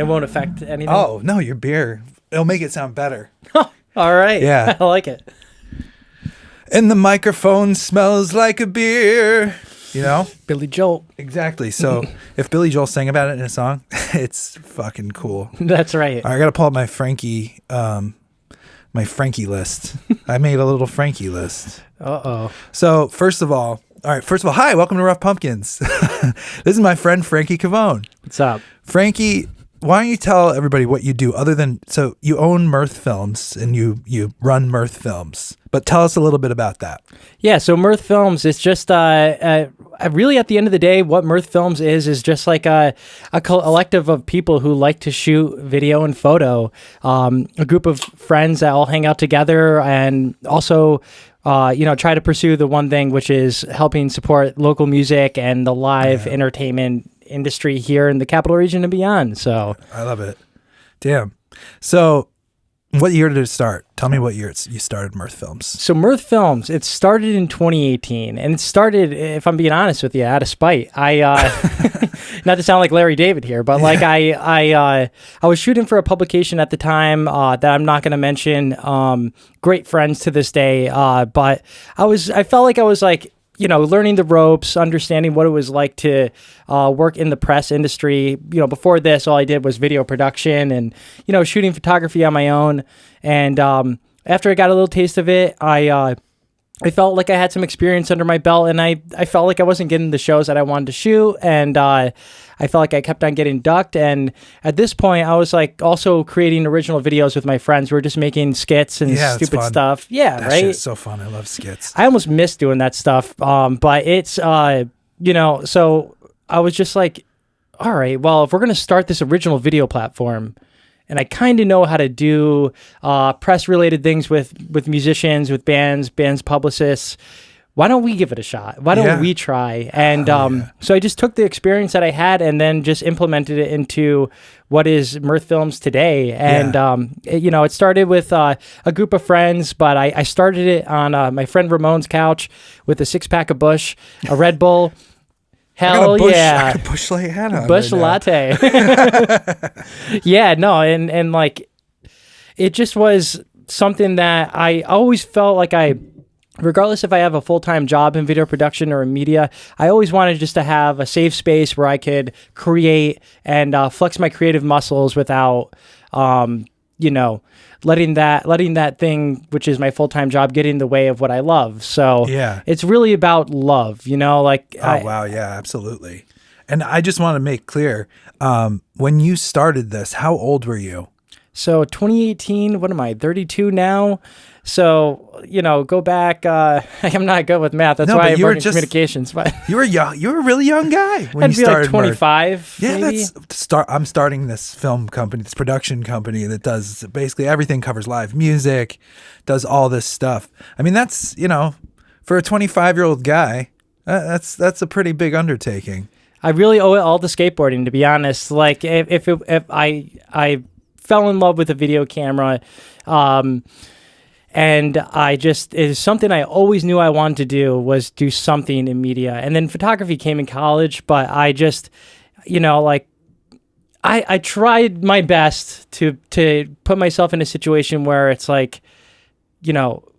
won't affect anything. Oh, no, your beer. It'll make it sound better. All right. Yeah. I like it. And the microphone smells like a beer. You know? Billy Joel. Exactly. So if Billy Joel sang about it in a song, it's fucking cool. That's right. I got to pull up my Frankie list. I made a little Frankie list. Uh-oh. So first of all, hi, welcome to Rough Pumpkins. This is my friend Frankie Cavone. What's up? Frankie, why don't you tell everybody what you do other than, so you own Mirth Films and you run Mirth Films, but tell us a little bit about that. Yeah, so Mirth Films is just really at the end of the day, what Mirth Films is just like a collective of people who like to shoot video and photo, a group of friends that all hang out together and also try to pursue the one thing, which is helping support local music and the live entertainment industry here in the capital region and beyond. So I love it. Damn. So what year did it start? Tell me what year you started Mirth Films. So Mirth Films, it started in 2018, and it started, if I'm being honest with you, out of spite. I not to sound like Larry David here, but like I was shooting for a publication at the time that I'm not going to mention. Great friends to this day, but I felt like I was like, learning the ropes, understanding what it was like to work in the press industry. Before this, all I did was video production and, shooting photography on my own. And after I got a little taste of it, I felt like I had some experience under my belt, and I felt like I wasn't getting the shows that I wanted to shoot. And I felt like I kept on getting ducked. And at this point, I was like also creating original videos with my friends. We were just making skits and stupid stuff. Yeah, that right? Shit's so fun. I love skits. I almost miss doing that stuff. But it's, so I was just like, all right, well, if we're going to start this original video platform, and I kind of know how to do press-related things with musicians, with bands publicists, why don't we give it a shot? Why don't we try? And so I just took the experience that I had and then just implemented it into what is Mirth Films today. And, it started with a group of friends, but I started it on my friend Ramon's couch with a six-pack of Busch, a Red Bull. Hell yeah. I got a Busch Light hat on. Busch latte. Yeah, no, and like, it just was something that I always felt like regardless if I have a full-time job in video production or in media, I always wanted just to have a safe space where I could create and flex my creative muscles without, letting that thing, which is my full-time job, get in the way of what I love. So it's really about love, wow, yeah, absolutely. And I just want to make clear, when you started this, how old were you? So 2018, what am I, 32 now? So, go back. I'm not good with math. That's why I work in communications. But you were young. You were a really young guy when you started. Like 25. Yeah, maybe? I'm starting this film company, this production company that does basically everything, covers live music, does all this stuff. I mean, that's for a 25-year-old guy, that's a pretty big undertaking. I really owe it all to skateboarding, to be honest. Like if I fell in love with a video camera. And it's something I always knew I wanted to do, was do something in media. And then photography came in college, but I just, I tried my best to put myself in a situation where it's like,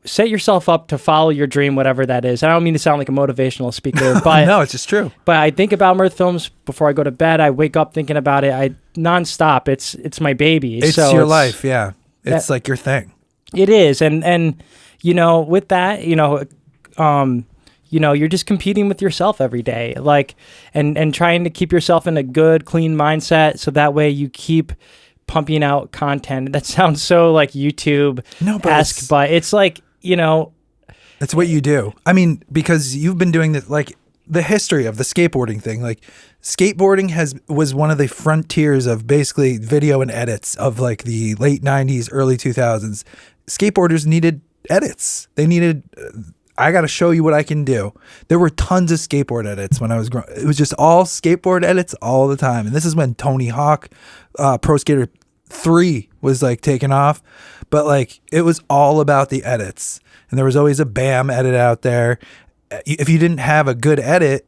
set yourself up to follow your dream, whatever that is. I don't mean to sound like a motivational speaker, but no, it's just true. But I think about Mirth Films before I go to bed. I wake up thinking about it. Nonstop. It's my baby. It's your life. Yeah. It's like your thing. It is. And with that, you're just competing with yourself every day, and trying to keep yourself in a good, clean mindset. So that way you keep pumping out content. That sounds so like YouTube-esque, but it's like, that's what you do. I mean, because you've been doing this, like the history of the skateboarding thing, like skateboarding was one of the frontiers of basically video and edits of like the late 90s, early 2000s. Skateboarders needed edits. They needed, I got to show you what I can do. There were tons of skateboard edits when I was growing. It was just all skateboard edits all the time. And this is when Tony Hawk, Pro Skater 3 was like taking off. But like, it was all about the edits. And there was always a BAM edit out there. If you didn't have a good edit,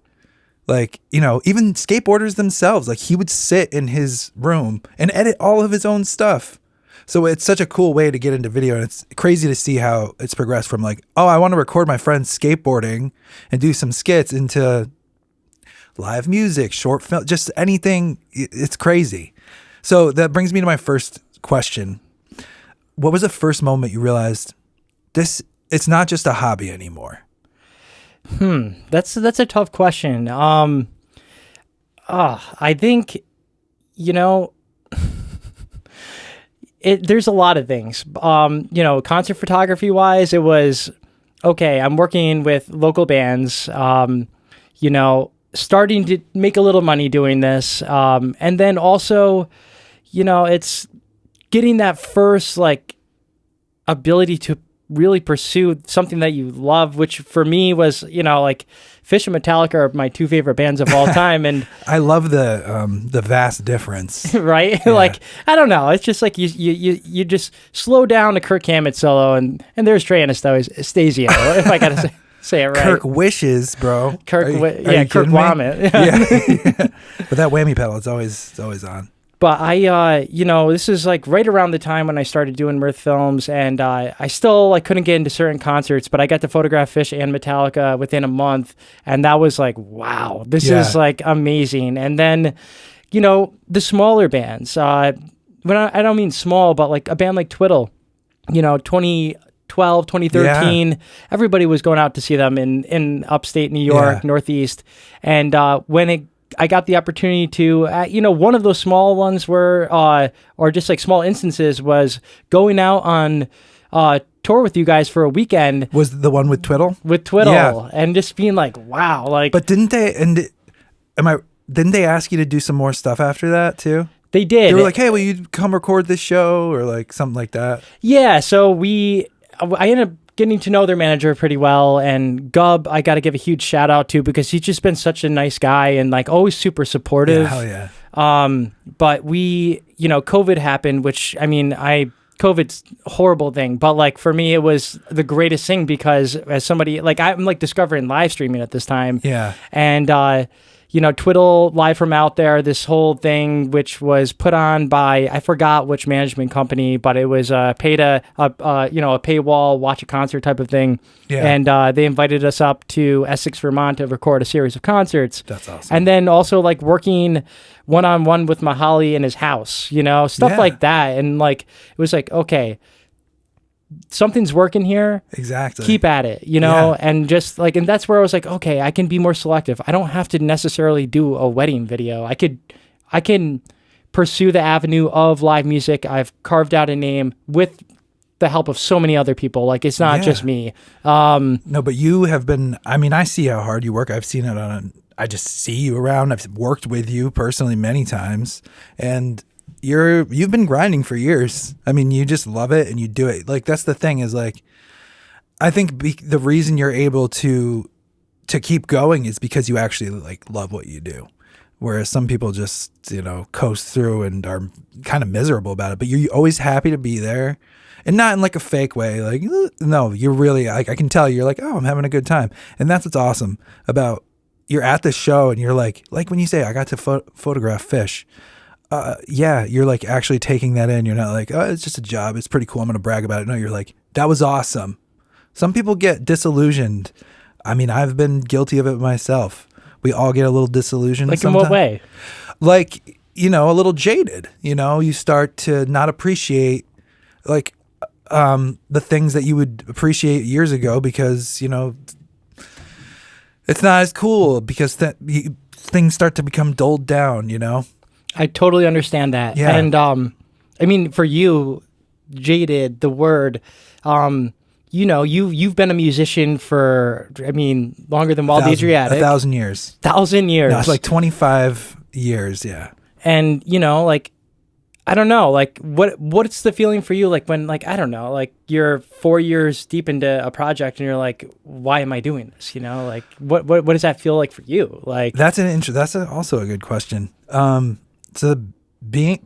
Like, you know, even skateboarders themselves, like he would sit in his room and edit all of his own stuff. So it's such a cool way to get into video. And it's crazy to see how it's progressed from like, oh, I want to record my friends skateboarding and do some skits into live music, short film, just anything. It's crazy. So that brings me to my first question. What was the first moment you realized it's not just a hobby anymore? That's a tough question. I think, you know, there's a lot of things. You know, concert photography wise, it was okay. I'm working with local bands. You know, starting to make a little money doing this, and then also, you know, it's getting that first like ability to really pursue something that you love, which for me was, you know, like Phish and Metallica are my two favorite bands of all time. And I love the vast difference. right? Yeah. Like, I don't know. It's just like you just slow down the Kirk Hammett solo and there's Trey Anastasio, if I got to say it right. Kirk wishes, bro. Kirk Kirk Whammett. Yeah. But that whammy pedal, it's always on. But I, you know, this is like right around the time when I started doing Mirth films, and I still like couldn't get into certain concerts, but I got to photograph Phish and Metallica within a month, and that was like, wow, this is like amazing. And then, you know, the smaller bands, when I don't mean small, but like a band like Twiddle, you know, 2012, 2013, everybody was going out to see them in upstate New York, Northeast, and when I got the opportunity to, you know, one of those small ones were, or just like small instances, was going out on tour with you guys for a weekend. Was the one with Twiddle? With Twiddle, and just being like, wow, like. But didn't they ask you to do some more stuff after that too? They did. They were like, hey, will you come record this show or like something like that? Yeah, so I ended up getting to know their manager pretty well, and Gub, I got to give a huge shout out to, because he's just been such a nice guy and like always super supportive. Yeah, hell yeah. But we, you know, COVID happened, which I mean, COVID's a horrible thing, but like for me, it was the greatest thing, because as somebody like I'm like discovering live streaming at this time. Yeah. And, you know, Twiddle Live from Out There, this whole thing, which was put on by, I forgot which management company, but it was a paywall, watch a concert type of thing. Yeah. And they invited us up to Essex, Vermont to record a series of concerts. That's awesome. And then also like working one-on-one with Mahali in his house, you know, stuff like that. And like, it was like, okay, something's working here. Exactly. Keep at it, you know, and just like, and that's where I was like, okay, I can be more selective. I don't have to necessarily do a wedding video. I can pursue the avenue of live music. I've carved out a name with the help of so many other people. Like, it's not just me. No, but you have been, I mean, I see how hard you work. I've seen it I just see you around. I've worked with you personally many times, and you've been grinding for years. I mean, you just love it and you do it. Like, that's the thing is like, I think the reason you're able to keep going is because you actually like love what you do. Whereas some people just, you know, coast through and are kind of miserable about it, but you're always happy to be there, and not in like a fake way. Like, no, you're really, I can tell you're like, oh, I'm having a good time. And that's what's awesome about, you're at the show and you're like when you say, I got to photograph Phish. Yeah, you're like actually taking that in. You're not like, oh, it's just a job. It's pretty cool. I'm going to brag about it. No, you're like, that was awesome. Some people get disillusioned. I mean, I've been guilty of it myself. We all get a little disillusioned. Like, sometimes. In what way? Like, you know, a little jaded. You know, you start to not appreciate like the things that you would appreciate years ago, because, you know, it's not as cool, because things start to become dulled down, you know? I totally understand that. Yeah. And I mean, for you, jaded, the word, you know, you've been a musician for, I mean, longer than Wild Adriatic. 1,000 years. 1,000 years. No, it's like 25 years, yeah. And, you know, like, I don't know, like, what's the feeling for you, like, when, like, I don't know, like, you're 4 years deep into a project and you're like, why am I doing this, you know? Like, what does that feel like for you? Like, that's also a good question. So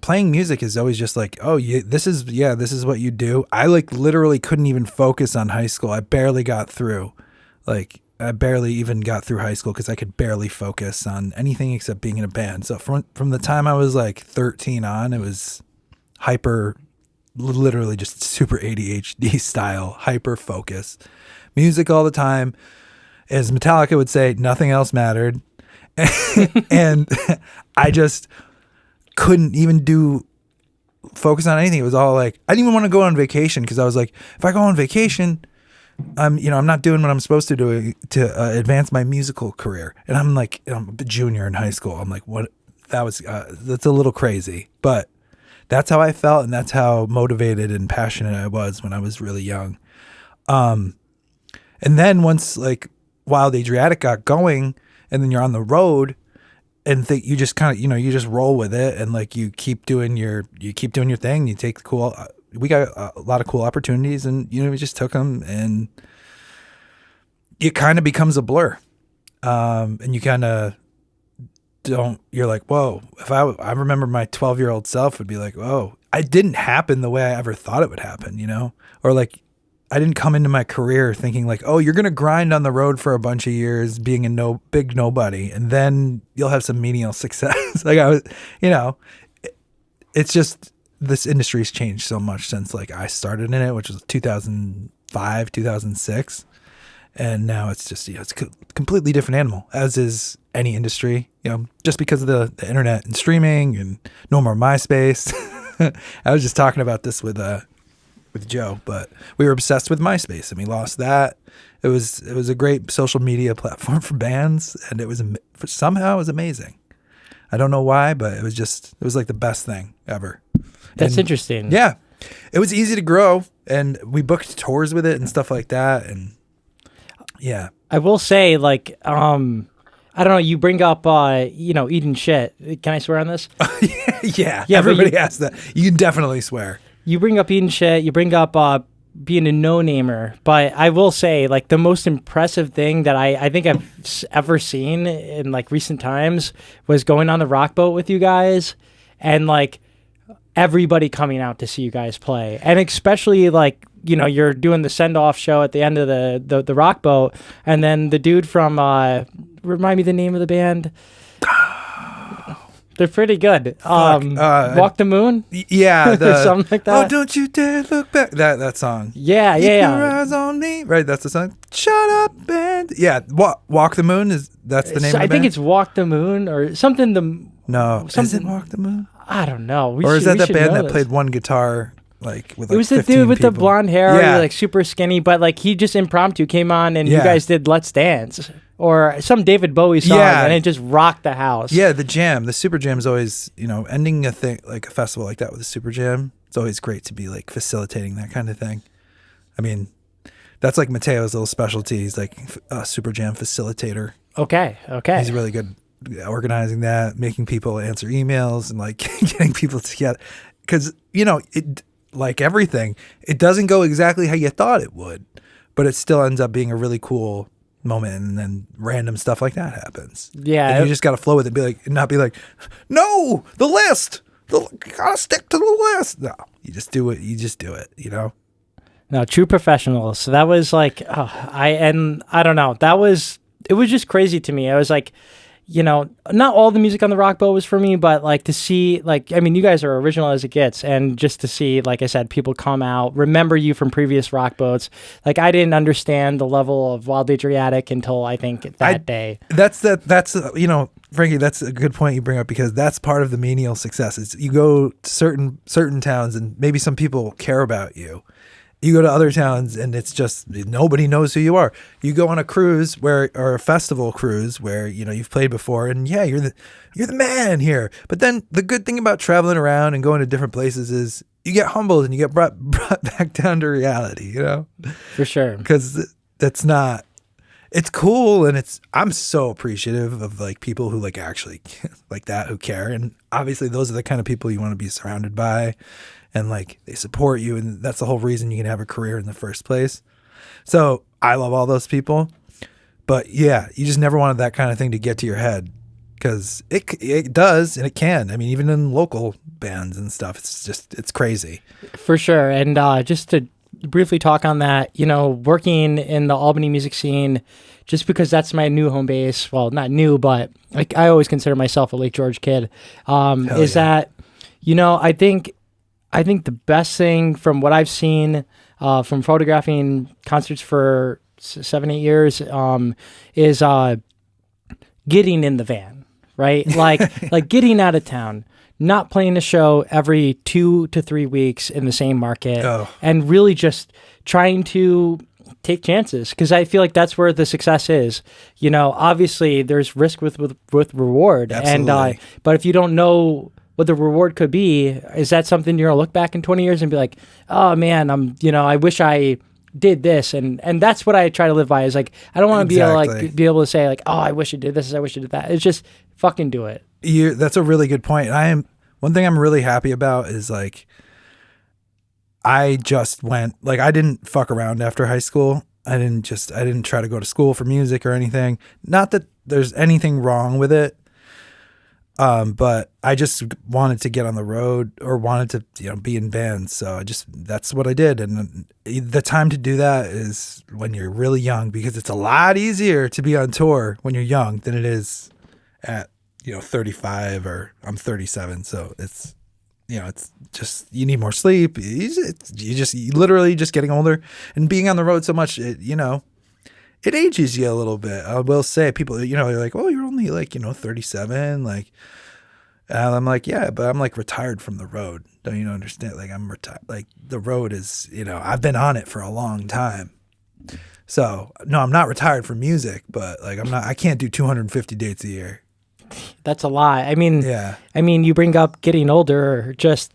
playing music is always just like, oh, this is what you do. I like literally couldn't even focus on high school. I barely got through. Like, I barely even got through high school because I could barely focus on anything except being in a band. So from the time I was like 13 on, it was hyper, literally just super ADHD style, hyper focus, music all the time. As Metallica would say, nothing else mattered. And I just couldn't even focus on anything. It was all like, I didn't even want to go on vacation because I was like, if I go on vacation, I'm not doing what I'm supposed to do to advance my musical career. And I'm like, I'm a junior in high school. I'm like, what? That's a little crazy, but that's how I felt. And that's how motivated and passionate I was when I was really young. And then once like Wild Adriatic got going and then you're on the road and you just kind of, you just roll with it. And like, you keep doing your thing. You take we got a lot of cool opportunities and, we just took them and it kind of becomes a blur. And you kind of you're like, whoa, if I remember my 12-year-old self would be like, whoa, it didn't happen the way I ever thought it would happen, or like, I didn't come into my career thinking like, oh, you're going to grind on the road for a bunch of years being a big nobody. And then you'll have some menial success. Like I was, it's just, this industry's changed so much since like I started in it, which was 2005, 2006. And now it's just, it's a completely different animal, as is any industry, just because of the internet and streaming and no more MySpace. I was just talking about this with Joe, but we were obsessed with MySpace and we lost that. It was a great social media platform for bands, and somehow it was amazing. I don't know why, but it was like the best thing ever. That's interesting. Yeah. It was easy to grow, and we booked tours with it and stuff like that. And yeah. I will say, like, I don't know, you bring up, eating shit. Can I swear on this? Yeah. Everybody has that. You can definitely swear. You bring up eating shit. You bring up being a no-namer. But I will say, like, the most impressive thing that I think I've ever seen in, like, recent times was going on the rock boat with you guys and, like, everybody coming out to see you guys play. And especially, like, you're doing the send-off show at the end of the rock boat. And then the dude from, remind me the name of the band. They're pretty good. Walk the Moon? Yeah. Or something like that. Oh, don't you dare look back. That song. Yeah. Keep your eyes on me. Right, that's the song. Shut up, band. Yeah, Walk the Moon, that's the name of the band? I think it's Walk the Moon or something. No, is it Walk the Moon? I don't know. Or is that the band that played one guitar, like, with like it was the 15 dude with people? the blonde hair, yeah. like super skinny, but like he just impromptu came on and you guys did Let's Dance or some David Bowie song and it just rocked the house. Yeah, the Super Jam is always, ending a thing like a festival like that with a Super Jam. It's always great to be like facilitating that kind of thing. I mean, that's like Mateo's little specialty. He's like a Super Jam facilitator. Okay. He's really good organizing that, making people answer emails and like getting people together. Because, it, like everything, it doesn't go exactly how you thought it would, but it still ends up being a really cool moment, and then random stuff like that happens. Yeah. And you just got to flow with it, not be like, no, the list, gotta stick to the list. No, you just do it. No, true professionals. So that was like, I don't know. It was just crazy to me. I was like, not all the music on the rock boat was for me, but like to see, like, I mean, you guys are original as it gets. And just to see, like I said, people come out, remember you from previous rock boats. Like I didn't understand the level of Wild Adriatic until I think that day. That's Frankie, that's a good point you bring up, because that's part of the menial success. Is you go to certain towns and maybe some people care about you. You go to other towns and it's just nobody knows who you are. You go on a cruise or a festival cruise where you've played before, and you're the man here. But then the good thing about traveling around and going to different places is you get humbled and you get brought back down to reality. For sure, because it's cool, and I'm so appreciative of like people who like actually like that, who care, and obviously those are the kind of people you want to be surrounded by. And like they support you, and that's the whole reason you can have a career in the first place. So I love all those people, but yeah, you just never wanted that kind of thing to get to your head, because it does, and it can. I mean, even in local bands and stuff, it's crazy. For sure. And just to briefly talk on that. You know, working in the Albany music scene, just because that's my new home base. Well, not new, but like I always consider myself a Lake George kid. Is that, you know, I think the best thing from what I've seen from photographing concerts for 7-8 years is getting in the van, right? Like getting out of town, not playing a show every 2 to 3 weeks in the same market, and really just trying to take chances, because I feel like that's where the success is. You know, obviously there's risk with reward, and but if you don't know what the reward could be, is that something you're gonna look back in 20 years and be like, oh man, I wish I did this, and that's what I try to live by, is like, I don't want to be able to say like, oh, I wish I did this, I wish I did that. It's just fucking do it. That's a really good point. One thing I'm really happy about is like, I just went, like, I didn't fuck around after high school. I didn't try to go to school for music or anything. Not that there's anything wrong with it. But I just wanted to get on the road, or wanted to, be in bands. So that's what I did. And the time to do that is when you're really young, because it's a lot easier to be on tour when you're young than it is at, 35, or I'm 37. So it's just, you need more sleep. You literally just getting older and being on the road so much, it ages you a little bit. I will say, people, you're like, oh, you're only like, 37. Like, and I'm like, yeah, but I'm like retired from the road. Don't you understand? Like, I'm retired. Like, the road is, I've been on it for a long time. So no, I'm not retired from music, but like, I can't do 250 dates a year. That's a lot. I mean, you bring up getting older, just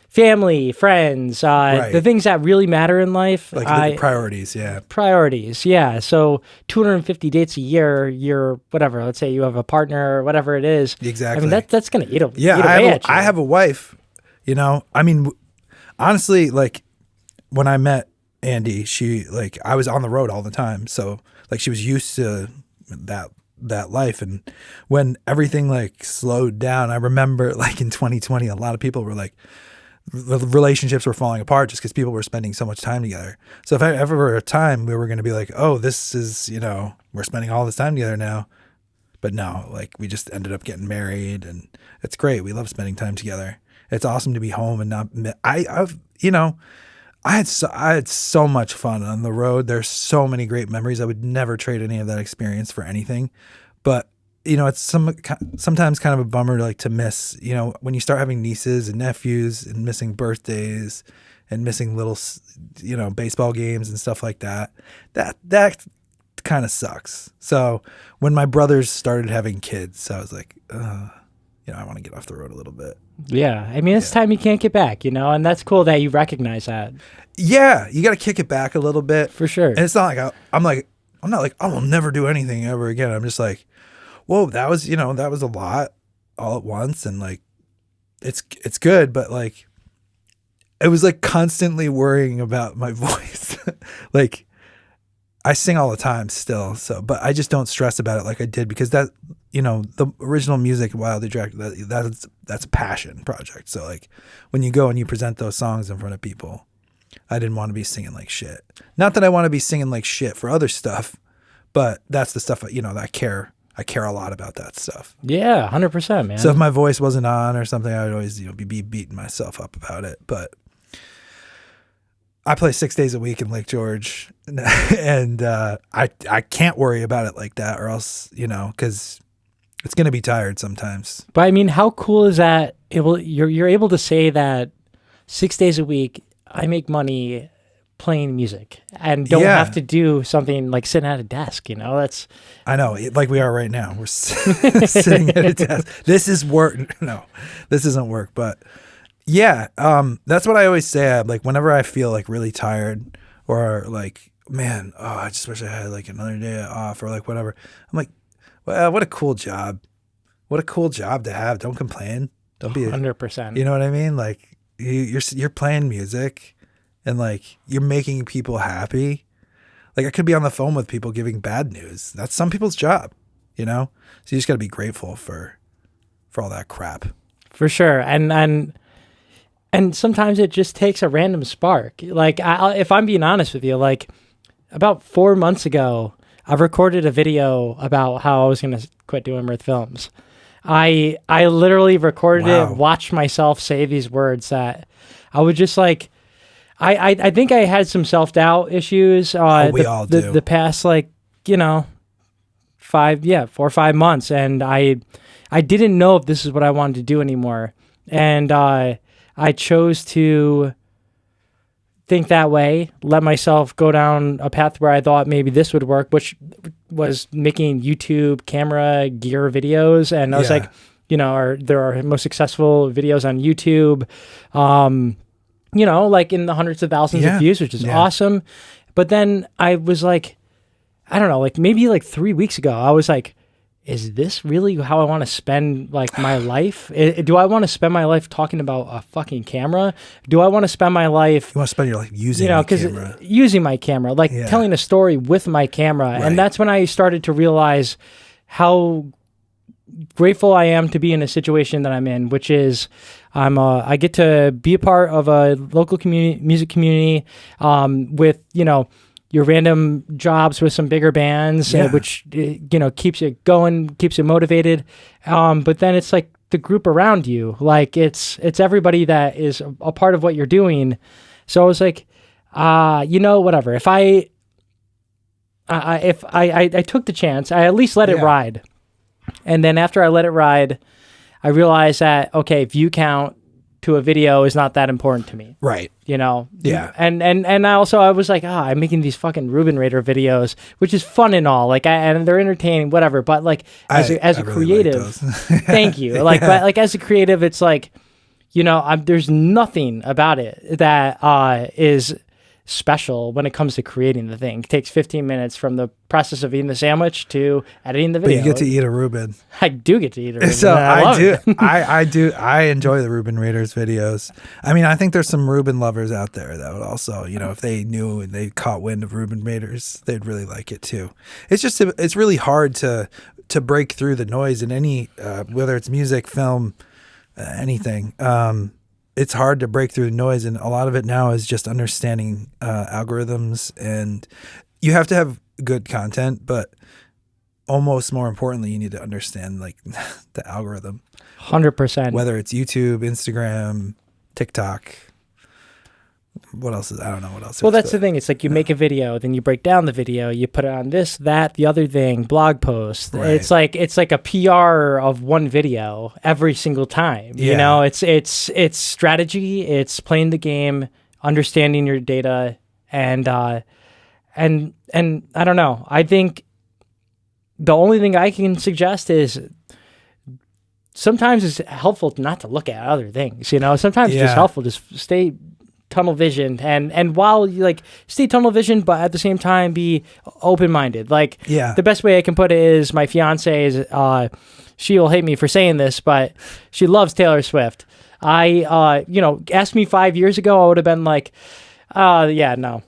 family, friends, the things that really matter in life. Like the priorities, yeah. Priorities, yeah. So 250 dates a year, you're whatever. Let's say you have a partner or whatever it is. Exactly. I mean, that's going to eat away at you. I have a wife, I mean, honestly, like, when I met Andy, I was on the road all the time. So, like, she was used to that life. And when everything, like, slowed down, I remember, like, in 2020, a lot of people were like, the relationships were falling apart just because people were spending so much time together. So if ever were a time we were going to be like, oh, this is, we're spending all this time together now. But no, like, we just ended up getting married, and it's great. We love spending time together. It's awesome to be home and not, I had so much fun on the road. There's so many great memories. I would never trade any of that experience for anything. But it's sometimes kind of a bummer, like, to miss, when you start having nieces and nephews and missing birthdays and missing little, baseball games and stuff like that. That kind of sucks. So when my brothers started having kids, I was like, I want to get off the road a little bit. Yeah. I mean, it's time you can't get back, and that's cool that you recognize that. Yeah. You got to kick it back a little bit. For sure. And it's not like, I'm not like, I will never do anything ever again. I'm just like, whoa, that was a lot all at once. And like, it's good, but like, it was like constantly worrying about my voice. Like, I sing all the time still. So, but I just don't stress about it like I did, because that, the original music, Wildly Directed, that's a passion project. So like, when you go and you present those songs in front of people, I didn't want to be singing like shit. Not that I want to be singing like shit for other stuff, but that's the stuff, that I care a lot about that stuff. Yeah, 100%, man. So if my voice wasn't on or something, I would always, be beating myself up about it. But I play 6 days a week in Lake George, and I can't worry about it like that, or else, because it's going to be tired sometimes. But I mean, how cool is that? You're able to say that 6 days a week, I make money playing music and don't have to do something like sitting at a desk, that's. I know, like we are right now. We're sitting at a desk. This is work. No, this isn't work, but yeah, that's what I always say. Like, whenever I feel like really tired, or like, man, I just wish I had like another day off, or like whatever. I'm like, well, what a cool job. What a cool job to have. Don't complain. Don't be 100%. You know what I mean? Like, you're playing music, and like, you're making people happy. Like, I could be on the phone with people giving bad news. That's some people's job, So you just got to be grateful for all that crap. For sure. And and sometimes it just takes a random spark. Like, if I'm being honest with you, like about 4 months ago, I recorded a video about how I was going to quit doing Mirth Films. I literally recorded it, watched myself say these words that I would just like. I think I had some self-doubt issues. We all do. The past, like, 4 or 5 months, and I didn't know if this is what I wanted to do anymore, and I chose to think that way, let myself go down a path where I thought maybe this would work, which was making YouTube camera gear videos, and I was like, there are most successful videos on YouTube. Like in the hundreds of thousands of views, which is awesome. But then I was like, I don't know, like maybe like 3 weeks ago, I was like, is this really how I want to spend like my life? Do I want to spend my life talking about a fucking camera? Do I want to spend my life... You want to spend your life using my camera. Using my camera, like telling a story with my camera. Right. And that's when I started to realize how grateful I am to be in a situation that I'm in, which is I get to be a part of a local music community with, your random jobs with some bigger bands, which, keeps you going, keeps you motivated. But then it's like the group around you, like it's everybody that is a part of what you're doing. So I was like, whatever. If I took the chance, I at least let it ride. And then after I let it ride, I realized that, okay, view count to a video is not that important to me. Right. Yeah. And I was like, I'm making these fucking Ruben Raider videos, which is fun and all. Like, and they're entertaining, whatever. But like, as a really creative, thank you. Like, but like as a creative, it's like, there's nothing about it that is special when it comes to creating the thing. It takes 15 minutes from the process of eating the sandwich to editing the video. But you get to eat a Reuben. I do get to eat a Reuben. So I do. It. I do. I enjoy the Ruben Raiders videos. I mean, I think there's some Ruben lovers out there that would also, if they knew and they caught wind of Ruben Raiders, they'd really like it too. It's just, it's really hard to break through the noise in any, whether it's music, film, anything. It's hard to break through the noise, and a lot of it now is just understanding algorithms, and you have to have good content, but almost more importantly, you need to understand like the algorithm. 100%. Whether it's YouTube, Instagram, TikTok. What else is, I don't know what else. Well, that's the thing. It's like you make a video, then you break down the video, you put it on this, that, the other thing, blog post. Right. It's like a PR of one video every single time. Yeah. It's strategy, it's playing the game, understanding your data, and I don't know. I think the only thing I can suggest is sometimes it's helpful not to look at other things. Sometimes it's just helpful just stay tunnel vision and while you like stay tunnel vision, but at the same time be open-minded. Like the best way I can put it is my fiance is she will hate me for saying this, but she loves Taylor Swift. Asked me 5 years ago, I would have been like, no,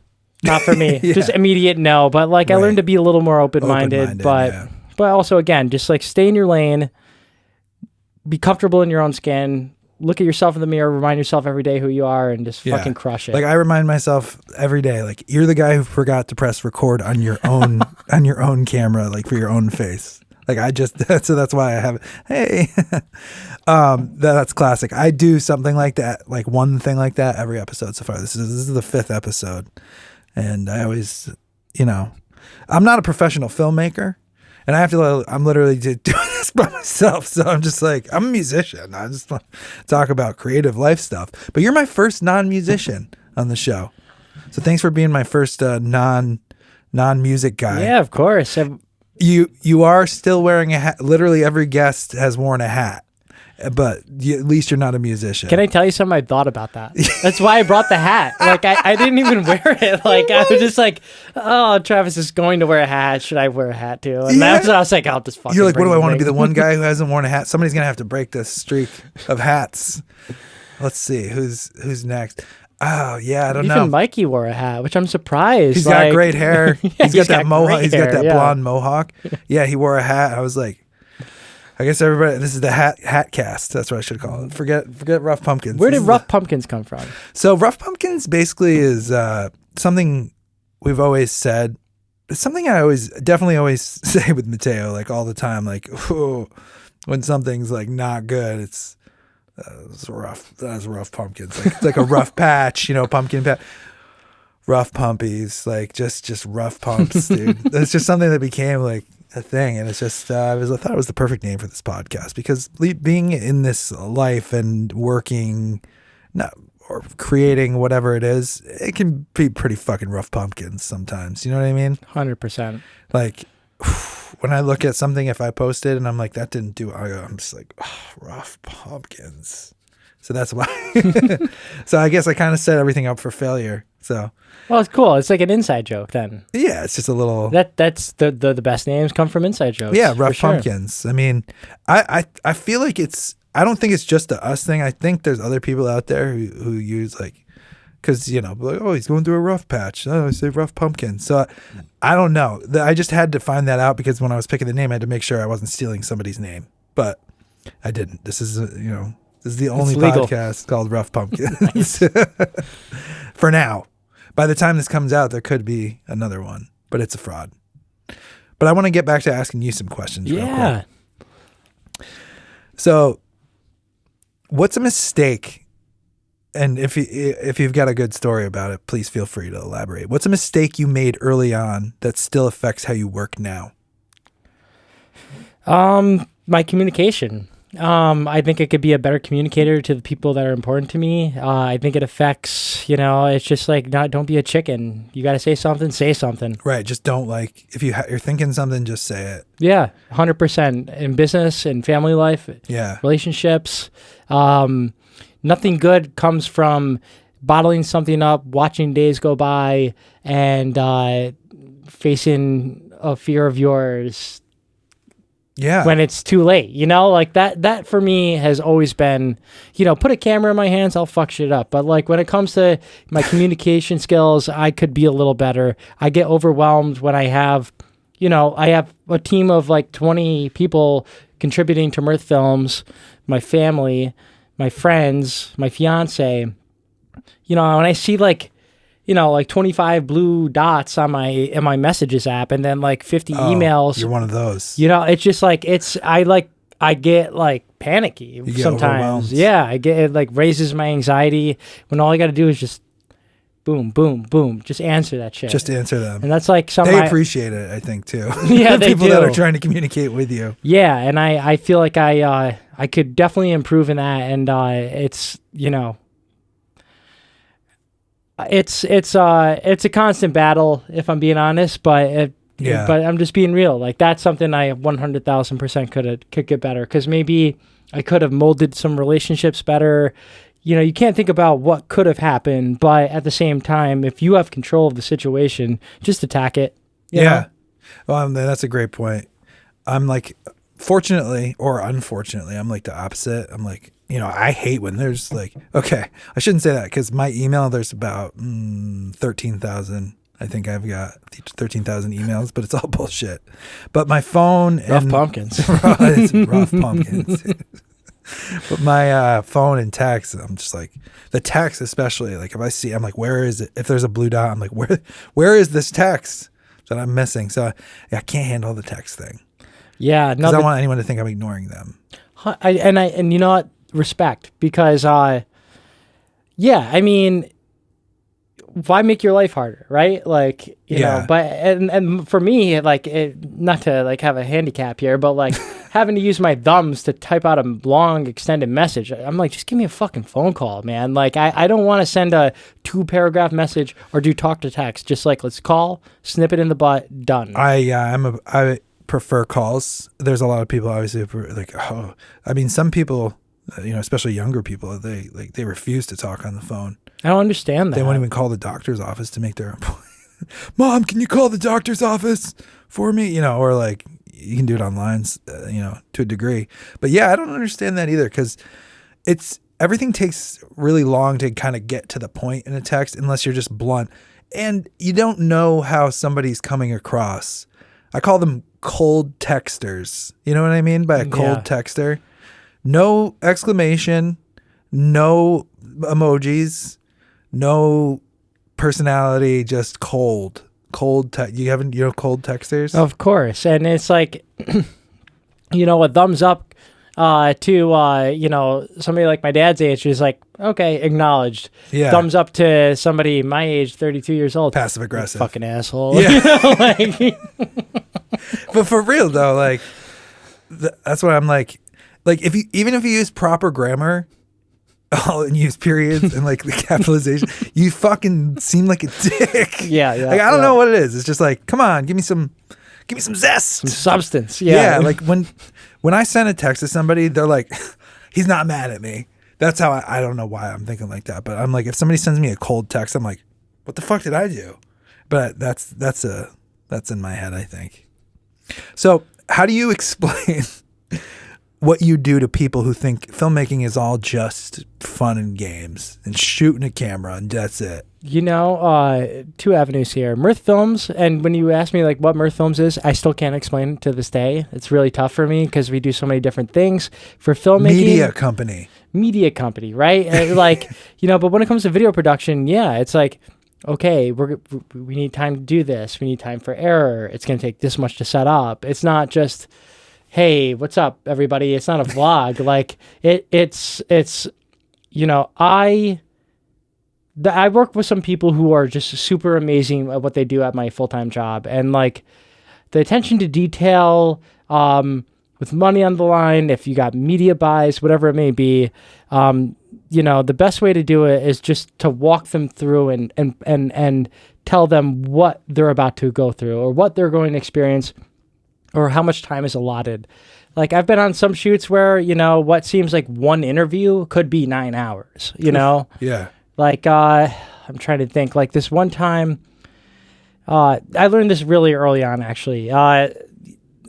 not for me. Just immediate no. But like I learned to be a little more open-minded, but also again, just like stay in your lane, be comfortable in your own skin. Look at yourself in the mirror, remind yourself every day who you are, and just fucking crush it. Like I remind myself every day, like you're the guy who forgot to press record on your own on your own camera, like for your own face. Like so that's why I have it. Hey, that's classic. I do something like that, like one thing like that every episode so far. This is the 5th episode, and I always, I'm not a professional filmmaker. And I have to, I'm literally doing this by myself. So I'm just like, I'm a musician. I just want to talk about creative life stuff. But you're my first non-musician on the show. So thanks for being my first non-music guy. Yeah, of course. You are still wearing a hat. Literally every guest has worn a hat. But at least you're not a musician. Can I tell you something I thought about that? That's why I brought the hat. Like, I didn't even wear it. Like, I was just like, oh, Travis is going to wear a hat. Should I wear a hat too? And that's what I was like, I'll just fucking You're like, what do I want to be? thing. The one guy who hasn't worn a hat? Somebody's going to have to break this streak of hats. Let's see. Who's next? Oh, yeah, I don't know. Even Mikey wore a hat, which I'm surprised. He's got great hair. He's got that mohawk. He's got that yeah. blonde mohawk. Yeah, he wore a hat. I was like, I guess everybody. This is the hat cast. That's what I should call it. Forget Rough Pumpkins. Where did Rough Pumpkins come from? So Rough Pumpkins basically is something we've always said. It's something I definitely always say with Mateo, like all the time. Like, oh, when something's like not good, it's rough. That's Rough Pumpkins. Like, it's like a rough patch, pumpkin patch. Rough pumpies, like just rough pumps, dude. That's just something that became like a thing, and it's just I thought it was the perfect name for this podcast because being in this life and working, or creating whatever it is, it can be pretty fucking rough pumpkins sometimes. You know what I mean? 100%. Like when I look at something, if I post it and I'm like that didn't do, I'm just like rough pumpkins. So that's why. So I guess I kind of set everything up for failure. So. Well, it's cool. It's like an inside joke then. Yeah, it's just a little. That's the best names come from inside jokes. Yeah, Rough Pumpkins. I mean, I feel like I don't think it's just a us thing. I think there's other people out there who use like, because like, oh, he's going through a rough patch. Oh, I say Rough Pumpkin. So I don't know. I just had to find that out because when I was picking the name, I had to make sure I wasn't stealing somebody's name, but I didn't. This is This is the only podcast called Rough Pumpkins. For now. By the time this comes out, there could be another one, but it's a fraud. But I want to get back to asking you some questions. Yeah. Real quick. So, what's a mistake? And if you've got a good story about it, please feel free to elaborate. What's a mistake you made early on that still affects how you work now? My communication. I think I could be a better communicator to the people that are important to me. I think it affects, it's just like, don't be a chicken. You got to say something, say something. Right. Just don't if you're thinking something, just say it. Yeah. 100% in business and family life. Yeah. Relationships. Nothing good comes from bottling something up, watching days go by and, facing a fear of yours. Yeah. When it's too late, like that for me has always been, put a camera in my hands, I'll fuck shit up. But like when it comes to my communication skills, I could be a little better. I get overwhelmed when I have a team of like 20 people contributing to Mirth Films, my family, my friends, my fiance, when I see like 25 blue dots on my messages app and then like 50 emails. You're one of those. It's just like I get like panicky sometimes. Yeah, it like raises my anxiety when all I got to do is just boom, boom, boom, just answer that shit. Just answer them. And that's like they appreciate it, I think too. Yeah, the they people do. that are trying to communicate with you. Yeah, and I feel like I could definitely improve in that, and it's It's a constant battle, if I'm being honest, but I'm just being real. Like that's something I 100,000% could get better because maybe I could have molded some relationships better. You can't think about what could have happened, but at the same time, if you have control of the situation, just attack it. You know? Well, that's a great point. I'm like, fortunately or unfortunately, I'm like the opposite. I'm like, I hate when there's like, okay, I shouldn't say that because my email, there's about 13,000. I think I've got 13,000 emails, but it's all bullshit. But my phone Rough pumpkins. It's rough pumpkins. But my phone and text, I'm just like, the text especially, like if I see, I'm like, where is it? If there's a blue dot, I'm like, where is this text that I'm missing? So I can't handle the text thing. Yeah. Because I don't want anyone to think I'm ignoring them. And you know what? Respect, because I mean, why make your life harder, right? Like you know, but and for me, like not to like have a handicap here, but like having to use my thumbs to type out a long extended message, I'm like, just give me a fucking phone call, man. Like I don't want to send a 2-paragraph message or do talk to text. Just like, let's call, snip it in the butt, done. I prefer calls. There's a lot of people obviously like, some people, especially younger people, they refuse to talk on the phone. I don't understand that. They won't even call the doctor's office to make their appointment. Mom, can you call the doctor's office for me? Or like you can do it online, to a degree. But yeah, I don't understand that either because everything takes really long to kind of get to the point in a text unless you're just blunt. And you don't know how somebody's coming across. I call them cold texters. You know what I mean by a cold Yeah. texter? No exclamation, no emojis, no personality, just cold. Cold you know cold texters? Of course. And it's like, a thumbs up to somebody like my dad's age is like, okay, acknowledged. Yeah. Thumbs up to somebody my age, 32 years old. Passive aggressive. Fucking asshole. Yeah. But for real though, like that's what I'm like if you use proper grammar and use periods and like the capitalization, you fucking seem like a dick. Yeah. Like I don't know what it is. It's just like, come on, give me some zest. Some substance. Yeah, like when I send a text to somebody, they're like, he's not mad at me. That's how I don't know why I'm thinking like that, but I'm like, if somebody sends me a cold text, I'm like, what the fuck did I do? But that's in my head, I think. So how do you explain what you do to people who think filmmaking is all just fun and games and shooting a camera and that's it? Two avenues here. Mirth Films, and when you ask me like what Mirth Films is, I still can't explain it to this day. It's really tough for me because we do so many different things for filmmaking. Media company, right? And but when it comes to video production, yeah, it's like, okay, we need time to do this. We need time for error. It's going to take this much to set up. It's not just, hey, what's up, everybody? It's not a vlog. Like I work with some people who are just super amazing at what they do at my full-time job. And like the attention to detail, with money on the line, if you got media buys, whatever it may be, the best way to do it is just to walk them through and tell them what they're about to go through or what they're going to experience or how much time is allotted. Like I've been on some shoots where, what seems like one interview could be 9 hours, Yeah. Like, I'm trying to think. Like this one time, I learned this really early on, actually. I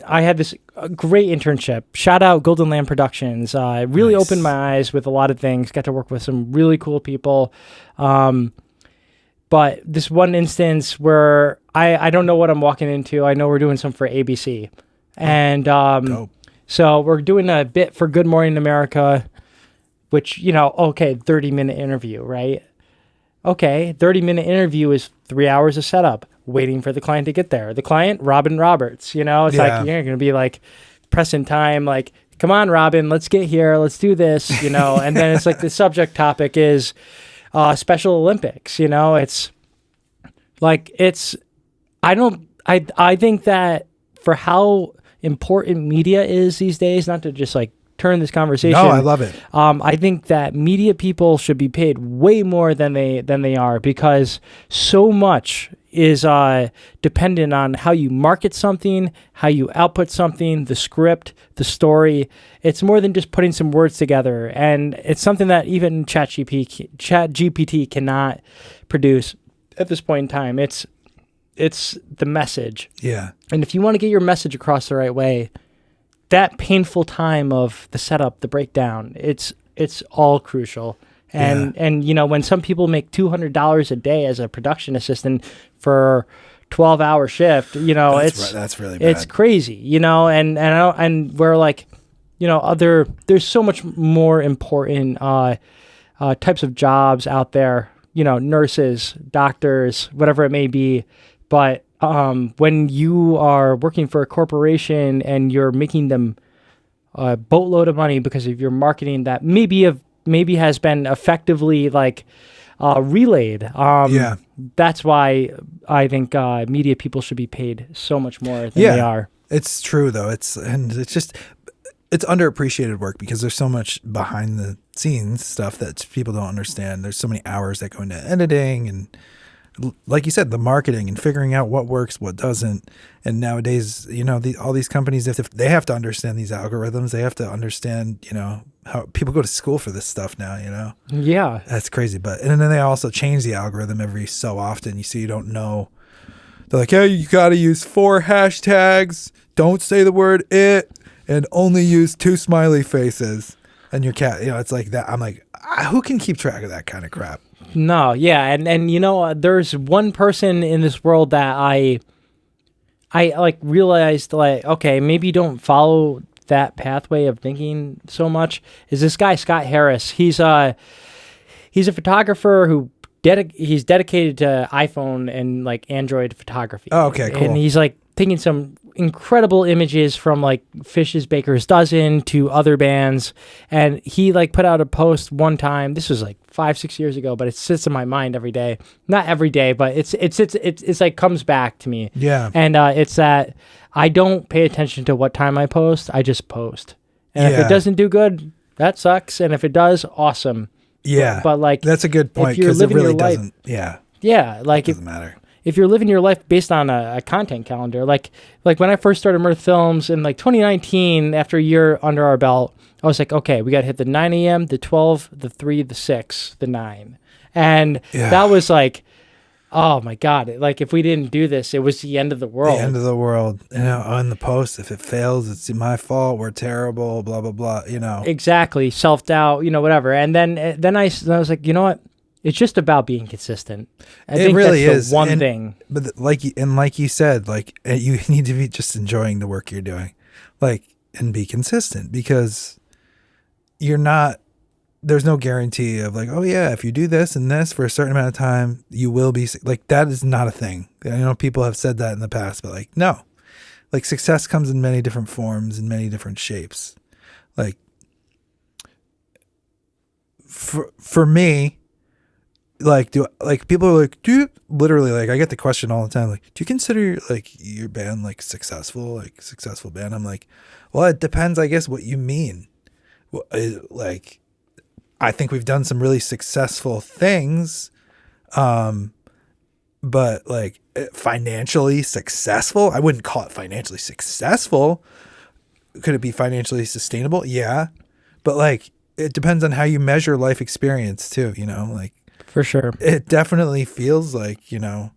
had this great internship. Shout out Golden Land Productions. Really Nice. opened my eyes with a lot of things. Got to work with some really cool people. But this one instance where I don't know what I'm walking into. I know we're doing some for ABC. And Dope. so we're doing a bit for Good Morning America, which, 30-minute interview, right? Okay, 30-minute interview is 3 hours of setup, waiting for the client to get there. The client, Robin Roberts, it's like you're going to be like pressing time, like, come on, Robin, let's get here, let's do this, and then it's like the subject topic is Special Olympics, it's like, I think that for how important media is these days, not to just like turn this conversation. No, I love it. I think that media people should be paid way more than they are because so much is dependent on how you market something, how you output something, the script, the story. It's more than just putting some words together, and it's something that even ChatGPT cannot produce at this point in time. It's the message. Yeah. And if you want to get your message across the right way, that painful time of the setup, the breakdown, it's all crucial. And when some people make $200 a day as a production assistant for 12-hour shift, that's really bad. It's crazy, and we're like, there's so much more important types of jobs out there, nurses, doctors, whatever it may be. But when you are working for a corporation and you're making them a boatload of money because of your marketing that maybe has been effectively relayed. That's why I think media people should be paid so much more than they are. It's true though. It's underappreciated work because there's so much behind the scenes stuff that people don't understand. There's so many hours that go into editing and, like you said, the marketing and figuring out what works, what doesn't. And nowadays, all these companies, if they have to understand these algorithms, they have to understand, how people go to school for this stuff now, Yeah. That's crazy. And then they also change the algorithm every so often. You don't know. They're like, hey, you got to use 4 hashtags. Don't say the word it and only use 2 smiley faces. And your cat, it's like that. I'm like, who can keep track of that kind of crap? No, yeah, and there's one person in this world that I like realized like, okay, maybe you don't follow that pathway of thinking so much. Is this guy Scott Harris? He's a photographer who he's dedicated to iPhone and like Android photography. Oh, okay, cool. And he's like taking some incredible images from like Fish's Baker's Dozen to other bands. And he like put out a post one time. This was like 5-6 years ago, but it sits in my mind every day. Not every day, but it's like comes back to me. Yeah. And it's that I don't pay attention to what time I post. I just post. And if Yeah. it doesn't do good, that sucks. And if it does, awesome. Yeah. But like, that's a good point, if you're because it living really your life, doesn't. Yeah. yeah, like It doesn't matter. if you're living your life based on a content calendar, like when I first started Mirth Films in like 2019, after a year under our belt, I was like, okay, we got to hit the 9 a.m., the 12, the 3, the 6, the 9. And that was like, oh my God, like if we didn't do this, it was the end of the world. The end of the world. You know, on the post, if it fails, it's my fault. We're terrible, blah, blah, blah, you know. Exactly. Self-doubt, you know, whatever. And then I was like, you know what? It's just about being consistent. I think really that's is the one thing. But like you said, like you need to be just enjoying the work you're doing, like, and be consistent, because you're not. There's no guarantee of like, oh yeah, if you do this and this for a certain amount of time, you will be like, that is not a thing. I know people have said that in the past, but like, no, like success comes in many different forms, in many different shapes. Like for me, like, people are like, do you literally, like, I get the question all the time, like, do you consider like your band like successful band? I'm like, well, it depends, I guess, what you mean. Like, I think we've done some really successful things, but like financially successful, I wouldn't call it financially successful. Could it be financially sustainable? Yeah, but like it depends on how you measure life experience too. You know, like For sure. it definitely feels like, you know,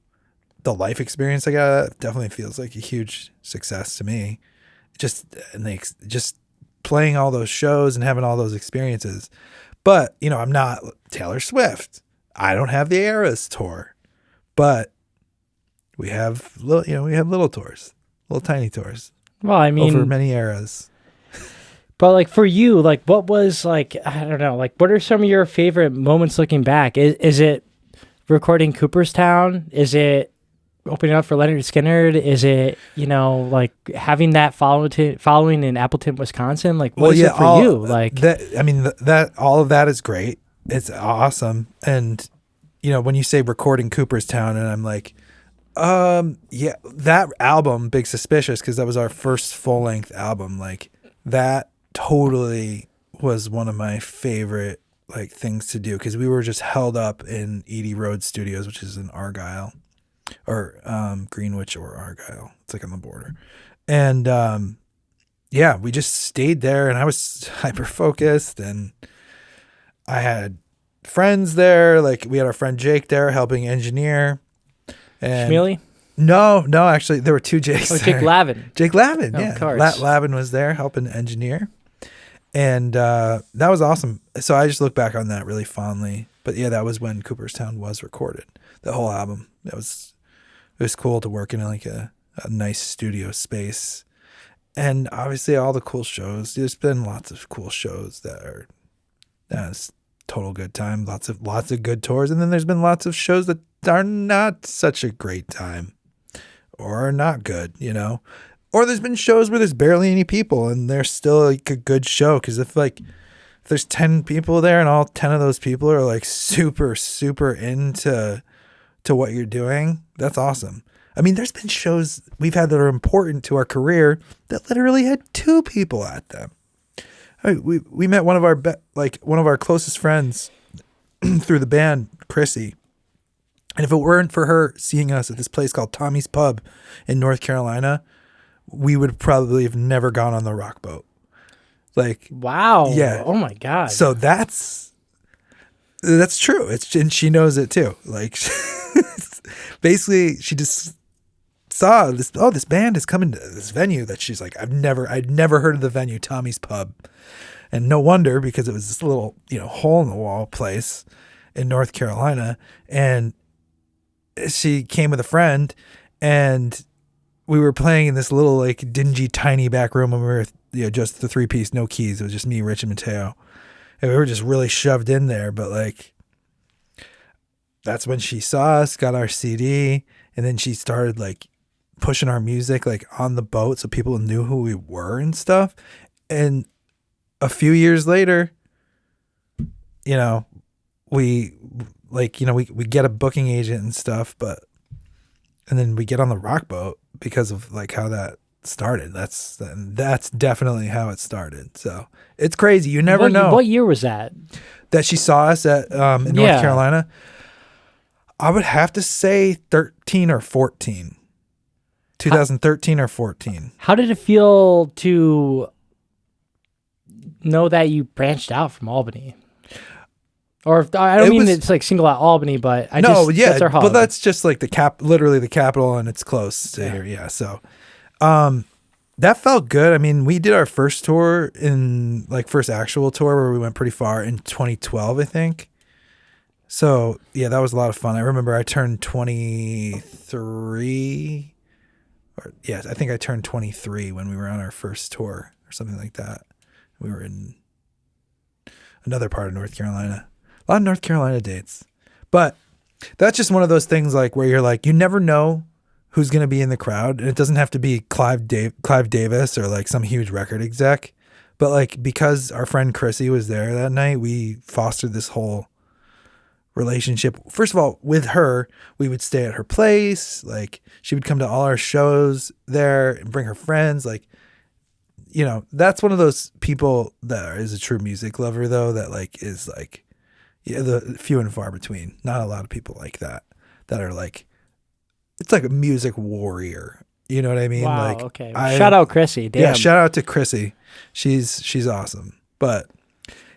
the life experience I got definitely feels like a huge success to me. Just playing all those shows and having all those experiences. But, you know, I'm not Taylor Swift. I don't have the Eras tour, but we have little tours, little tiny tours. Well, I mean, over many eras. But like for you, like what was like, I don't know, like what are some of your favorite moments looking back? Is it recording Cooperstown? Is it opening up for Leonard Skinner? Is it, you know, like having that following in Appleton, Wisconsin? Like what is it for you? Like that, I mean, that all of that is great. It's awesome. And, you know, when you say recording Cooperstown, and I'm like, yeah, that album, Big Suspicious, because that was our first full length album. Like that totally was one of my favorite like things to do, because we were just held up in Edie Road Studios, which is in Argyle, or Greenwich or Argyle. It's like on the border. And yeah, we just stayed there, and I was hyper focused, and I had friends there. Like we had our friend Jake there helping engineer. And Schmeely? No, actually there were two Jakes. Oh, Jake Lavin. Jake Lavin, Oh, yeah. of course. Lavin was there helping engineer. And that was awesome. So I just look back on that really fondly. But yeah, that was when Cooperstown was recorded. The whole album. It was cool to work in like a nice studio space. And obviously all the cool shows. There's been lots of cool shows that's total good time. Lots of good tours. And then there's been lots of shows that are not such a great time or not good, you know. Or there's been shows where there's barely any people and they're still like a good show. Because if there's 10 people there and all 10 of those people are like super, super into what you're doing, that's awesome. I mean, there's been shows we've had that are important to our career that literally had 2 people at them. I mean, we met one of our closest friends through the band, Chrissy. And if it weren't for her seeing us at this place called Tommy's Pub in North Carolina, we would probably have never gone on the rock boat. Like, wow. Yeah. Oh my God. So that's true. And she knows it too. Like, basically she just saw this band is coming to this venue that she's like, I'd never heard of the venue, Tommy's Pub. And no wonder, because it was this little, you know, hole in the wall place in North Carolina. And she came with a friend, and we were playing in this little like dingy, tiny back room when we were just the 3-piece, no keys. It was just me, Rich, and Mateo, and we were just really shoved in there. But like, that's when she saw us, got our CD, and then she started like pushing our music like on the boat so people knew who we were and stuff. And a few years later, we get a booking agent and stuff, and then we get on the rock boat because of like how that started. That's definitely how it started. So it's crazy. You never know. What year was that? That she saw us at in North Carolina? I would have to say 13 or 14. 2013 or 14. How did it feel to know that you branched out from Albany? Or I don't mean it's like single out Albany, but that's our hub. But that's just like literally the capital, and it's close to here. Yeah. So, that felt good. I mean, we did our first tour first actual tour where we went pretty far in 2012, I think. So yeah, that was a lot of fun. I remember I turned 23. I think I turned 23 when we were on our first tour or something like that. We were in another part of North Carolina. A lot of North Carolina dates. But that's just one of those things like where you're like, you never know who's going to be in the crowd. And it doesn't have to be Clive Davis or like some huge record exec. But like, because our friend Chrissy was there that night, we fostered this whole relationship. First of all, with her, we would stay at her place. Like, she would come to all our shows there and bring her friends. Like, that's one of those people that is a true music lover, though, that like is like, the few and far between. Not a lot of people like that are like, it's like a music warrior. You know what I mean? Wow. Like, Okay. Shout out Chrissy. Damn. Yeah. Shout out to Chrissy. She's awesome. But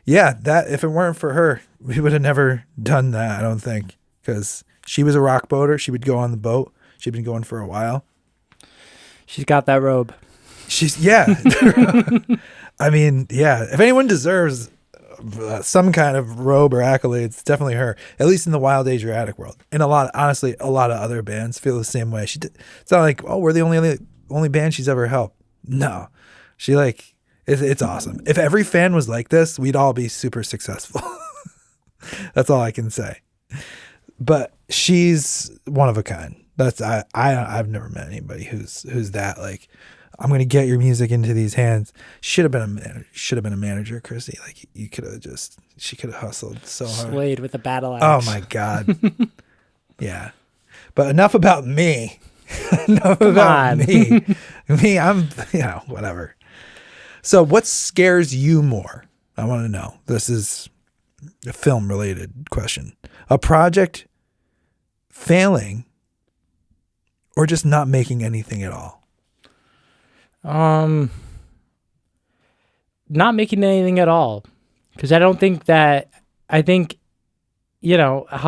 yeah, that if it weren't for her, we would have never done that. I don't think, because she was a rock boater. She would go on the boat. She'd been going for a while. She's got that robe. I mean, yeah. If anyone deserves some kind of robe or accolades, it's definitely her. At least in the Wild Asiatic world. And honestly, a lot of other bands feel the same way. It's not like, oh, we're the only band she's ever helped. No, she like it's awesome. If every fan was like this, we'd all be super successful. That's all I can say. But she's one of a kind. I've never met anybody who's that like, I'm gonna get your music into these hands. Should have been a manager, Chrissy. Like, she could have hustled so hard. Slayed with a battle axe. Oh my God. Yeah. But enough about me. Me, I'm whatever. So what scares you more? I want to know. This is a film related question. A project failing or just not making anything at all? Not making anything at all. Because I think, how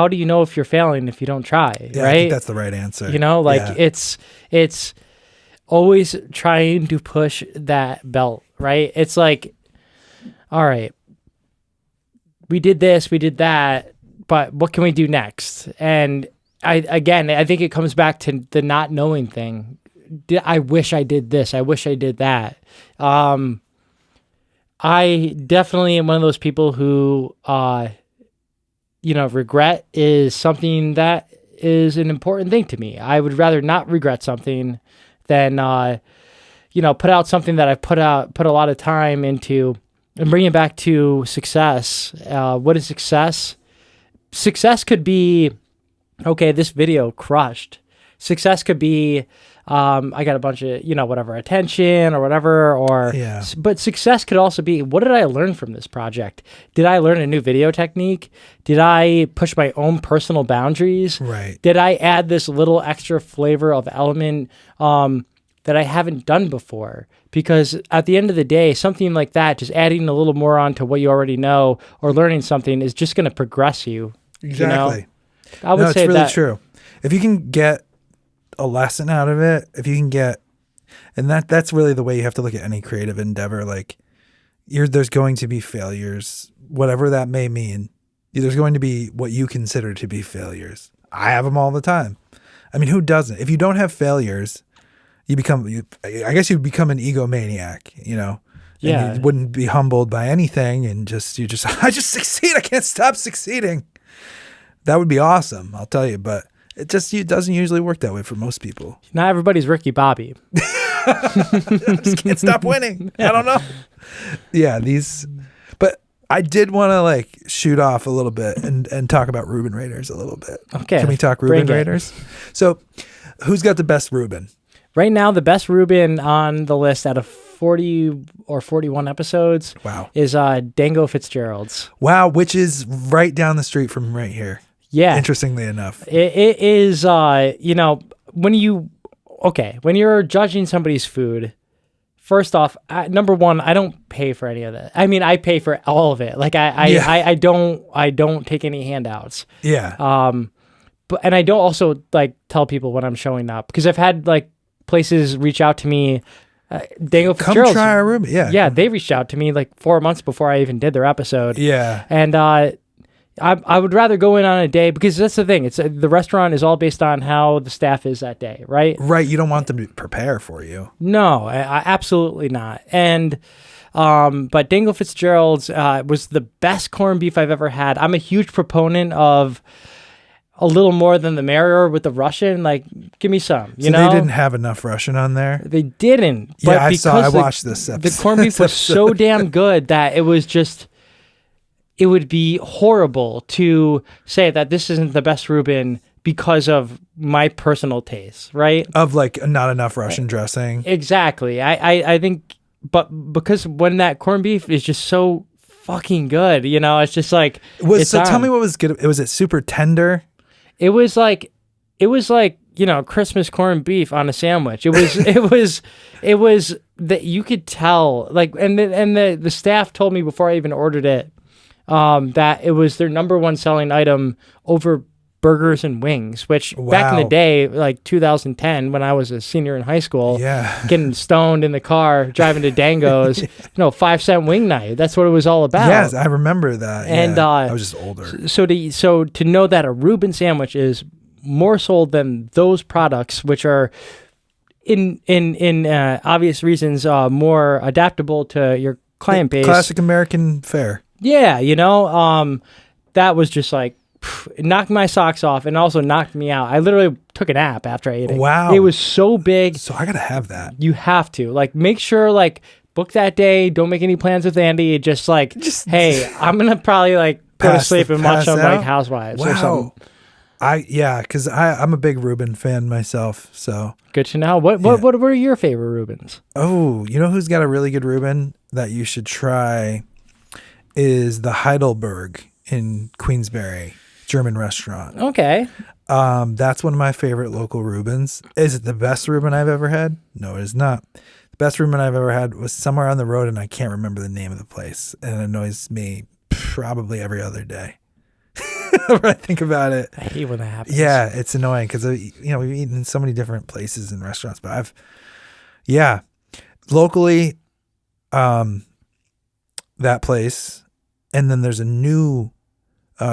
do you know if you're failing if you don't try, yeah, right? I think that's the right answer. It's always trying to push that belt, right? It's like, all right, we did this, we did that, but what can we do next? And I think it comes back to the not knowing thing. I wish I did this. I wish I did that. I definitely am one of those people who, regret is something that is an important thing to me. I would rather not regret something than, put out something that I've put a lot of time into and bring it back to success. What is success? Success could be, okay, this video crushed. Success could be, I got a bunch of, attention or whatever, but success could also be, what did I learn from this project? Did I learn a new video technique? Did I push my own personal boundaries? Right. Did I add this little extra flavor of element, that I haven't done before? Because at the end of the day, something like that, just adding a little more onto what you already know or learning something is just going to progress you. Exactly. I would say it's really that. true. If you can get a lesson out of it, and that's really the way you have to look at any creative endeavor. Like, there's going to be failures, whatever that may mean. There's going to be what you consider to be failures. I have them all the time. I mean, who doesn't? If you don't have failures, I guess you'd become an egomaniac, you know. Yeah. And you wouldn't be humbled by anything, and I just succeed. I can't stop succeeding. That would be awesome, It doesn't usually work that way for most people. Not everybody's Ricky Bobby. I just can't stop winning. I don't know. Yeah, but I did want to like shoot off a little bit and talk about Reuben Raiders a little bit. Okay. Can we talk Reuben Raiders? So, who's got the best Reuben? Right now, the best Reuben on the list out of 40 or 41 episodes is Dango Fitzgerald's. Wow, which is right down the street from right here. Yeah. Interestingly enough. It is, when you're judging somebody's food, first off, number one, I don't pay for any of that. I mean, I pay for all of it. Like I don't take any handouts. Yeah. And I don't also like tell people when I'm showing up, because I've had like places reach out to me. Dango Fitzgerald's, come try our Reuben. Yeah. Yeah. They reached out to me like 4 months before I even did their episode. Yeah. And, I would rather go in on a day, because that's the thing. It's the restaurant is all based on how the staff is that day, right? Right. You don't want them to prepare for you. No, I absolutely not. And but Dango Fitzgerald's was the best corned beef I've ever had. I'm a huge proponent of a little more than the merrier with the Russian. Like, give me some. You know, they didn't have enough Russian on there. They didn't. Yeah, I watched this episode. The corned beef was so damn good that it was just. It would be horrible to say that this isn't the best Reuben because of my personal taste, right? Of like not enough Russian dressing. Exactly. I think, but because when that corned beef is just so fucking good, you know, it's just like. Tell me what was good. Was it super tender? It was like, Christmas corned beef on a sandwich. It was that you could tell, like, and the staff told me before I even ordered it, that it was their number one selling item over burgers and wings, which back in the day, like 2010, when I was a senior in high school, getting stoned in the car, driving to Dango's, 5-cent wing night. That's what it was all about. Yes, I remember that. And I was just older. So to know that a Reuben sandwich is more sold than those products, which are in obvious reasons more adaptable to your client base. Classic American fare. Yeah, that was just like, it knocked my socks off and also knocked me out. I literally took a nap after I ate it. Wow. It was so big. So I got to have that. You have to. Like, make sure, like, book that day. Don't make any plans with Andy. Just hey, I'm going to probably, like, go to sleep and watch some, like, Housewives or something. Because I'm a big Reuben fan myself, so. Good to know. What were your favorite Reubens? Oh, you know who's got a really good Reuben that you should try is the Heidelberg in Queensbury, German restaurant. Okay. That's one of my favorite local Reubens. Is it the best Reuben I've ever had? No, it is not. The best Reuben I've ever had was somewhere on the road, and I can't remember the name of the place, and it annoys me probably every other day. When I think about it. I hate when that happens. Yeah, it's annoying because we've eaten in so many different places and restaurants, but locally, that place, and then there's a new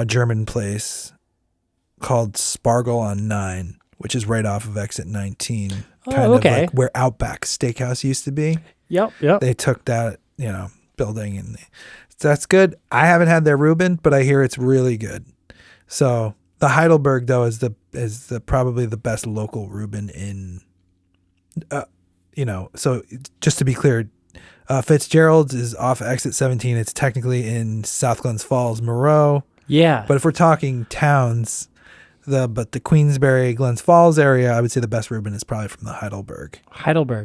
German place called Spargel on 9, which is right off of exit 19, kind of like where Outback Steakhouse used to be. Yep. They took that, building, and that's good. I haven't had their Reuben, but I hear it's really good. So the Heidelberg though is probably the best local Reuben in, So just to be clear, Fitzgerald's is off exit 17. It's technically in South Glens Falls, Moreau. Yeah. But if we're talking towns, the Queensbury, Glens Falls area, I would say the best Reuben is probably from the Heidelberg.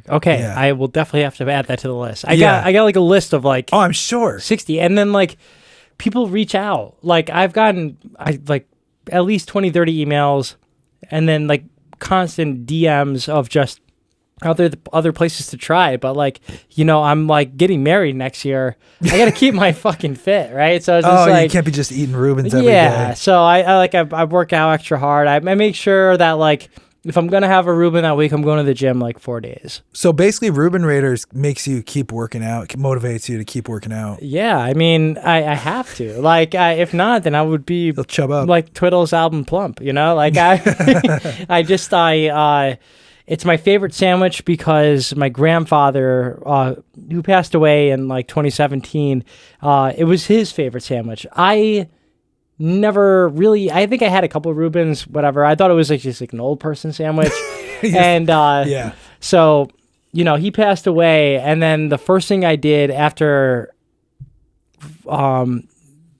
Okay. Yeah. I will definitely have to add that to the list. I got like a list of like, I'm sure 60. And then like people reach out. Like I've gotten at least 20, 30 emails, and then like constant DMs of just other places to try. But like, I'm like getting married next year. I got to keep my fucking fit, right? So it's just you can't be just eating Reubens every day. Yeah. So I work out extra hard. I make sure that like if I'm going to have a Reuben that week, I'm going to the gym like 4 days. So basically Reuben Raiders makes you keep working out, motivates you to keep working out. Yeah. I mean, I have to. Like, if not, then I would be You'll chub up. Like Twiddle's album Plump, Like It's my favorite sandwich because my grandfather, who passed away in like 2017, it was his favorite sandwich. I never really, I think I had a couple of Reubens, whatever. I thought it was like just like an old person sandwich. And Yeah. so, you know, he passed away. And then the first thing I did after that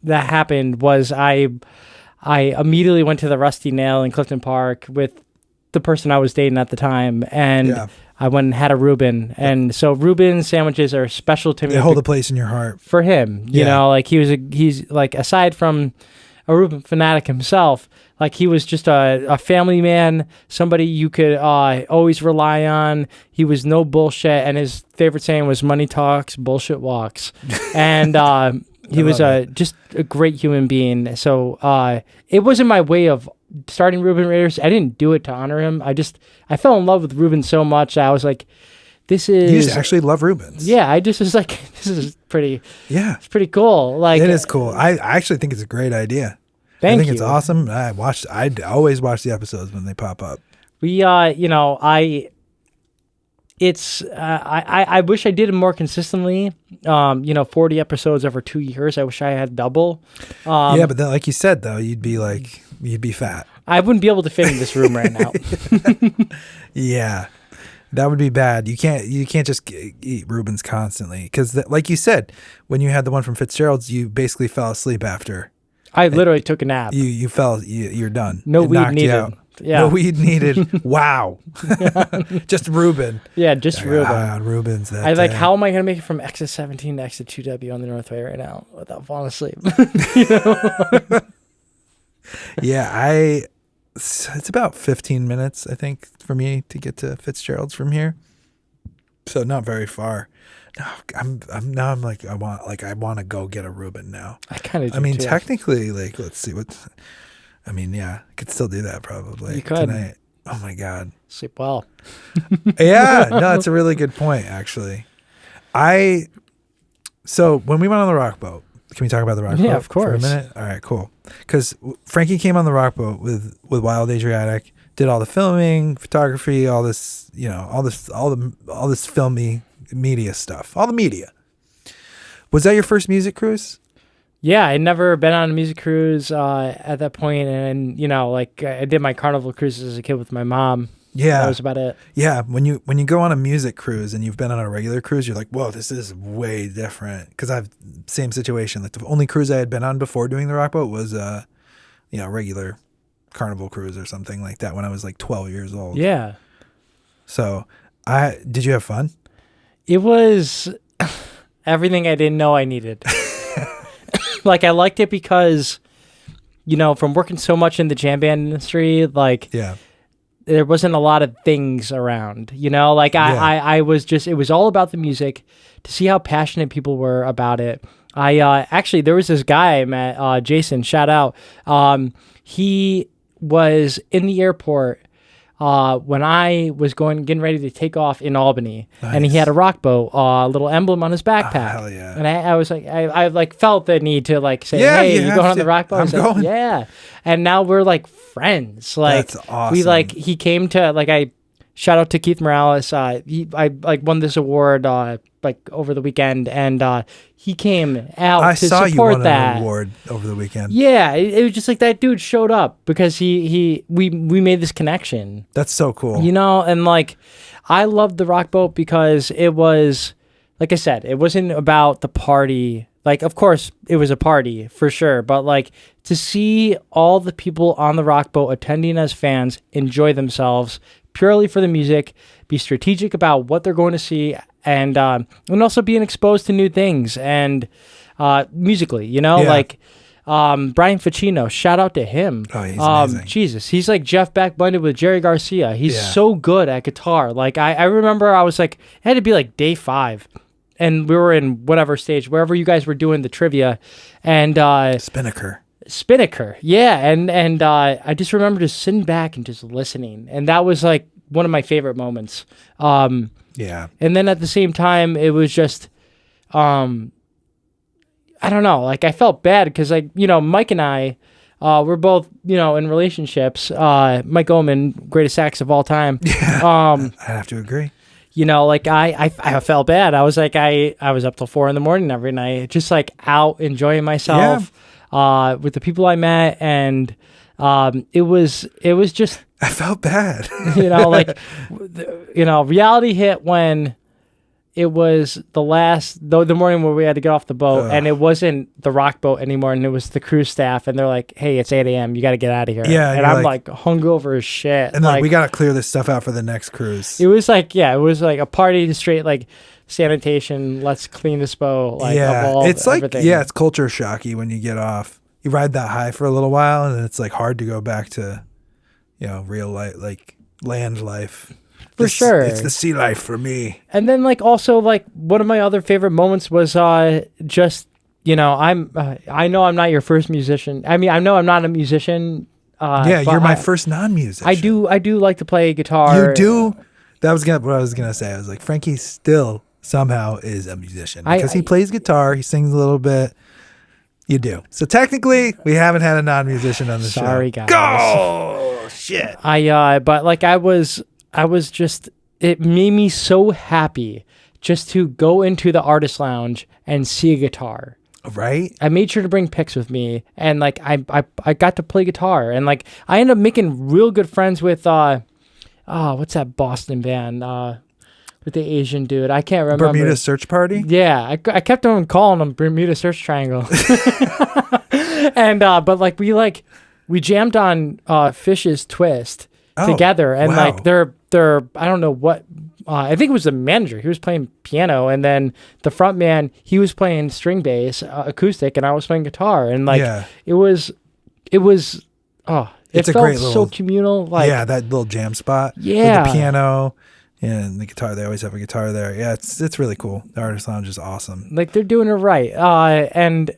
happened was I immediately went to the Rusty Nail in Clifton Park with the person I was dating at the time, and I went and had a Reuben. And so Reuben sandwiches are special to me. They hold a place in your heart for him. You know, like he's like, aside from a Reuben fanatic himself, like he was just a family man, somebody you could always rely on. He was no bullshit, and his favorite saying was "Money talks, bullshit walks," and he was just a great human being. So it wasn't my way of starting Reuben Raiders. I didn't do it to honor him. I fell in love with Reuben so much. I was like, this is... You just actually love Reubens. Yeah, I just was like, this is pretty... Yeah. It's pretty cool. Like, it is cool. I actually think it's a great idea. Thank you. I think it's awesome. I always watch the episodes when they pop up. We, you know, I wish I did it more consistently. You know, 40 episodes over 2 years. I wish I had double. Yeah, but then, like you said, though, you'd be fat. I wouldn't be able to fit in this room right now. Yeah, that would be bad. You can't just eat Reubens constantly because, like you said, when you had the one from Fitzgerald's, you basically fell asleep after. I literally took a nap. You fell. You're done. No it weed knocked you needed. out. Yeah. No weed needed. Wow. Just Reuben. Yeah, just Reuben. Reubens. I like, how am I going to make it from exit 17 to exit 2W on the Northway right now without falling asleep? You know? Yeah, it's about 15 minutes, I think, for me to get to Fitzgerald's from here. So not very far. No, I'm like, I want to go get a Reuben now. I kind of do. I mean, too. technically, like, let's see yeah, I could still do that probably. You could. Tonight. Oh my God. Sleep well. Yeah, no, that's a really good point, actually. So when we went on the rock boat, can we talk about the rock boat? Yeah, of course. For a minute? All right, cool. Because Frankie came on the rock boat with Wild Adriatic, did all the filming, photography, all this, you know, all this filmy media stuff, all the media. Was that your first music cruise? Yeah, I'd never been on a music cruise at that point, and you know, like I did my carnival cruises as a kid with my mom. Yeah, that was about it. Yeah, when you go on a music cruise and you've been on a regular cruise, you're like, whoa, this is way different. Because I've same situation. Like the only cruise I had been on before doing the rock boat was regular carnival cruise or something like that when I was like 12 years old. Yeah. So did you have fun? It was everything I didn't know I needed. Like I liked it because, you know, from working so much in the jam band industry, like there wasn't a lot of things around, you know, like I was just, it was all about the music, to see how passionate people were about it. Actually, there was this guy I met, Jason, shout out. He was in the airport when I was getting ready to take off in Albany, and he had a rock boat, a little emblem on his backpack. Oh, hell yeah. And I was like, I like felt the need to like say, hey, you going on the rock boat? I'm going. Like, yeah. And now we're like friends. Like, that's awesome. we like, he came to like, I shout out to Keith Morales. I like won this award like over the weekend, and he came out to support you won that an award over the weekend. Yeah, it was just like that dude showed up because we made this connection. That's so cool. You know, and like I loved the rock boat because it was, like I said, it wasn't about the party. Like, of course, it was a party for sure, but like to see all the people on the rock boat attending as fans enjoy themselves purely for the music, be strategic about what they're going to see, and also being exposed to new things and musically, you know, like Brian Ficino, shout out to him. Oh, he's amazing. Jesus, he's like Jeff Beck blended with Jerry Garcia. He's so good at guitar. Like I remember I was like, it had to be like day 5. And we were in whatever stage, wherever you guys were doing the trivia, and Spinnaker, yeah, and I just remember just sitting back and just listening, and that was like one of my favorite moments. Yeah, and then at the same time, it was just, I don't know, like I felt bad because like, you know, Mike and I, we're both, in relationships. Mike Oman, greatest sax of all time. I have to agree. Like I felt bad. I was like, I was up till 4 a.m. every night, just like out enjoying myself, with the people I met. And, it was just, I felt bad. Reality hit when it was the morning where we had to get off the boat, and it wasn't the rock boat anymore, and it was the cruise staff, and they're like, "Hey, it's 8 a.m. You got to get out of here." Yeah, and I'm like hungover as shit. And we got to clear this stuff out for the next cruise. It was like, it was like a party to straight like sanitation. Let's clean this boat. Like, it's like everything. it's culture shocky when you get off. You ride that high for a little while, and it's like hard to go back to, real life, like land life. For sure. It's the sea life for me. And then also one of my other favorite moments was just, I know I'm not your first musician. I mean, I know I'm not a musician. You're my first non-musician. I do like to play guitar. You do? That was what I was going to say. I was like, Frankie still somehow is a musician because he plays guitar. He sings a little bit. You do. So technically, we haven't had a non-musician on the show. Sorry, guys. Go! Shit. But I was just, it made me so happy just to go into the artist lounge and see a guitar. Right. I made sure to bring picks with me, and I got to play guitar, and I ended up making real good friends with what's that Boston band with the Asian dude? I can't remember. Bermuda Search Party? Yeah, I kept on calling them Bermuda Search Triangle. And but we jammed on Fish's Twist together, and wow. they're I don't know what, I think it was the manager. He was playing piano, and then the front man, he was playing string bass, acoustic, and I was playing guitar, and it was it's a felt great so little communal. That little jam spot. Yeah, with the piano and the guitar. They always have a guitar there. Yeah, it's really cool. The artist lounge is awesome. Like they're doing it right, and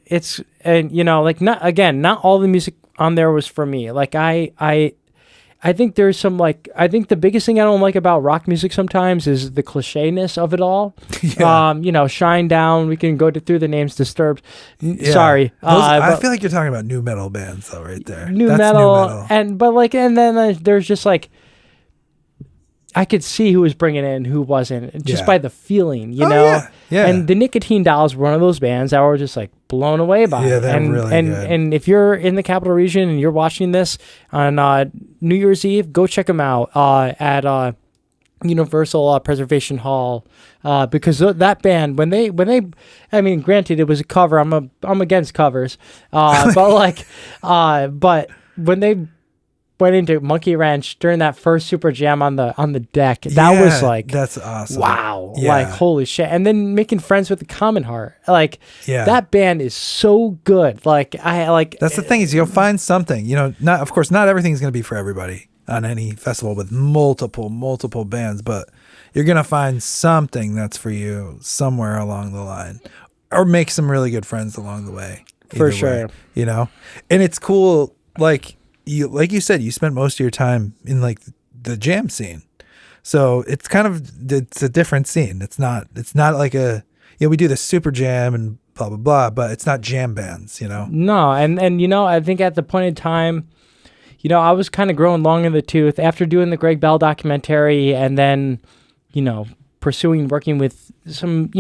not all the music on there was for me. Like I think there's some I think the biggest thing I don't like about rock music sometimes is the clichéness of it all. Yeah. Shine Down. We can go through the names. Disturbed. Yeah. Sorry. I feel like you're talking about new metal bands though, right there. New metal. And then there's just I could see who was bringing in, who wasn't, just by the feeling, you know. Yeah. Yeah. And the Nicotine Dolls were one of those bands that were just blown away by. Yeah, they're really good. And if you're in the Capital Region and you're watching this on New Year's Eve, go check them out at Universal Preservation Hall, because that band when they, I mean, granted it was a cover. I'm against covers, but when they went into Monkey Wrench during that first Super Jam on the deck, that was that's awesome. Wow, yeah. Holy shit! And then making friends with the Common Heart, that band is so good. That's the thing is you'll find something. Of course, not everything's going to be for everybody on any festival with multiple bands, but you're going to find something that's for you somewhere along the line, or make some really good friends along the way. For sure, and it's cool. Like you said, you spent most of your time in the jam scene, so it's it's a different scene. It's not like we do the super jam and blah blah blah, but it's not jam bands, No, and I think at the point in time, I was kind of growing long in the tooth after doing the Greg Bell documentary, and then pursuing working with some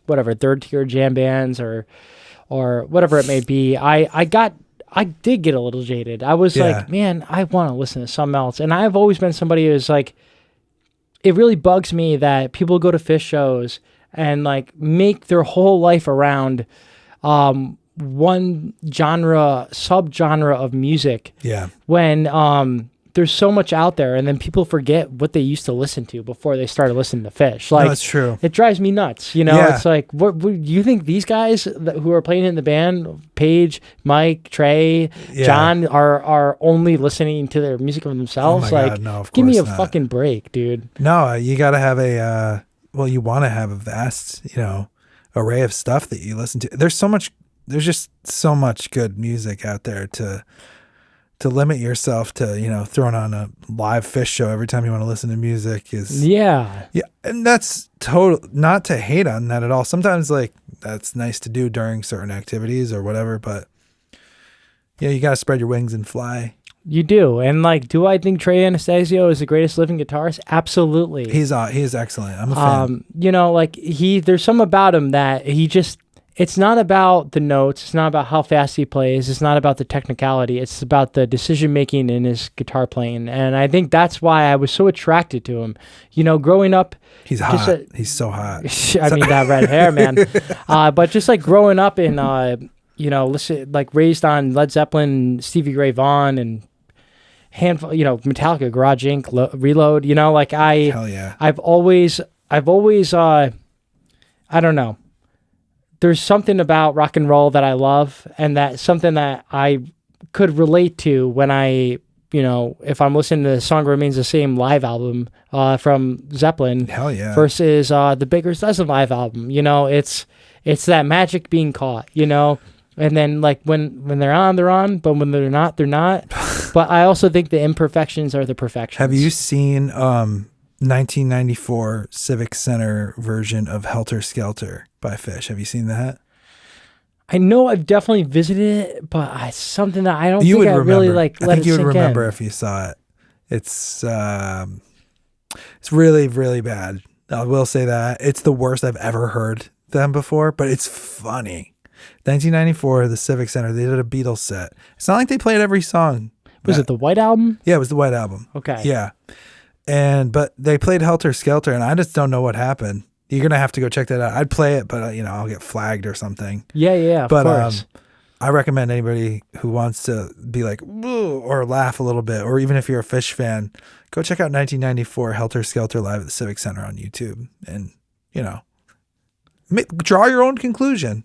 whatever third tier jam bands or whatever it may be. I did get a little jaded. I was like, man, I want to listen to something else. And I've always been somebody who's it really bugs me that people go to Fish shows and make their whole life around one subgenre of music. Yeah. When there's so much out there, and then people forget what they used to listen to before they started listening to Fish. No, that's true. It drives me nuts. Yeah. It's what you think these guys who are playing in the band, Paige, Mike, Trey, John, are only listening to their music of themselves? Oh my God, no, of give me a course not. fucking break, dude. No, you got to have you want to have a vast, array of stuff that you listen to. There's just so much good music out there to limit yourself to, throwing on a live Fish show every time you want to listen to music is... Yeah. And that's not to hate on that at all. Sometimes, that's nice to do during certain activities or whatever, but, Yeah, you got to spread your wings and fly. You do. And like, do I think Trey Anastasio is the greatest living guitarist? Absolutely. He is excellent. I'm a fan. You know, like there's some about him that it's not about the notes. It's not about how fast he plays. It's not about the technicality. It's about the decision making in his guitar playing. And I think that's why I was so attracted to him. You know, growing up, he's hot. He's so hot. I mean, that red hair, man. But just like growing up in, you know, raised on Led Zeppelin, Stevie Ray Vaughan, and handful, you know, Metallica, Garage Inc., Reload. You know, like Hell yeah. I've always, I don't know. There's something about rock and roll that I love, and that's something that I could relate to when I, you know, if I'm listening to The Song Remains the Same live album from Zeppelin. Hell yeah. Versus the Baker's Dozen live album. You know, it's that magic being caught, you know? And then like when they're on, but when they're not, they're not. But I also think the imperfections are the perfections. Have you seen 1994 Civic Center version of Helter Skelter by Fish? Have you seen that? I know I've definitely visited it, but it's something that I don't you think would I remember. really like let I think it you would sink remember in. if you saw it. It's really, really bad. I will say that. It's the worst I've ever heard them before, but it's funny. 1994, the Civic Center, they did a Beatles set. It's not like they played every song. Was it the White Album? Yeah, it was the White Album. Okay. Yeah. But they played Helter Skelter, and I just don't know what happened. You're going to have to go check that out. I'd play it, but, you know, I'll get flagged or something. Yeah, of course. I recommend anybody who wants to be like, ooh, or laugh a little bit, or even if you're a Fish fan, go check out 1994 Helter Skelter live at the Civic Center on YouTube. And, you know, draw your own conclusion.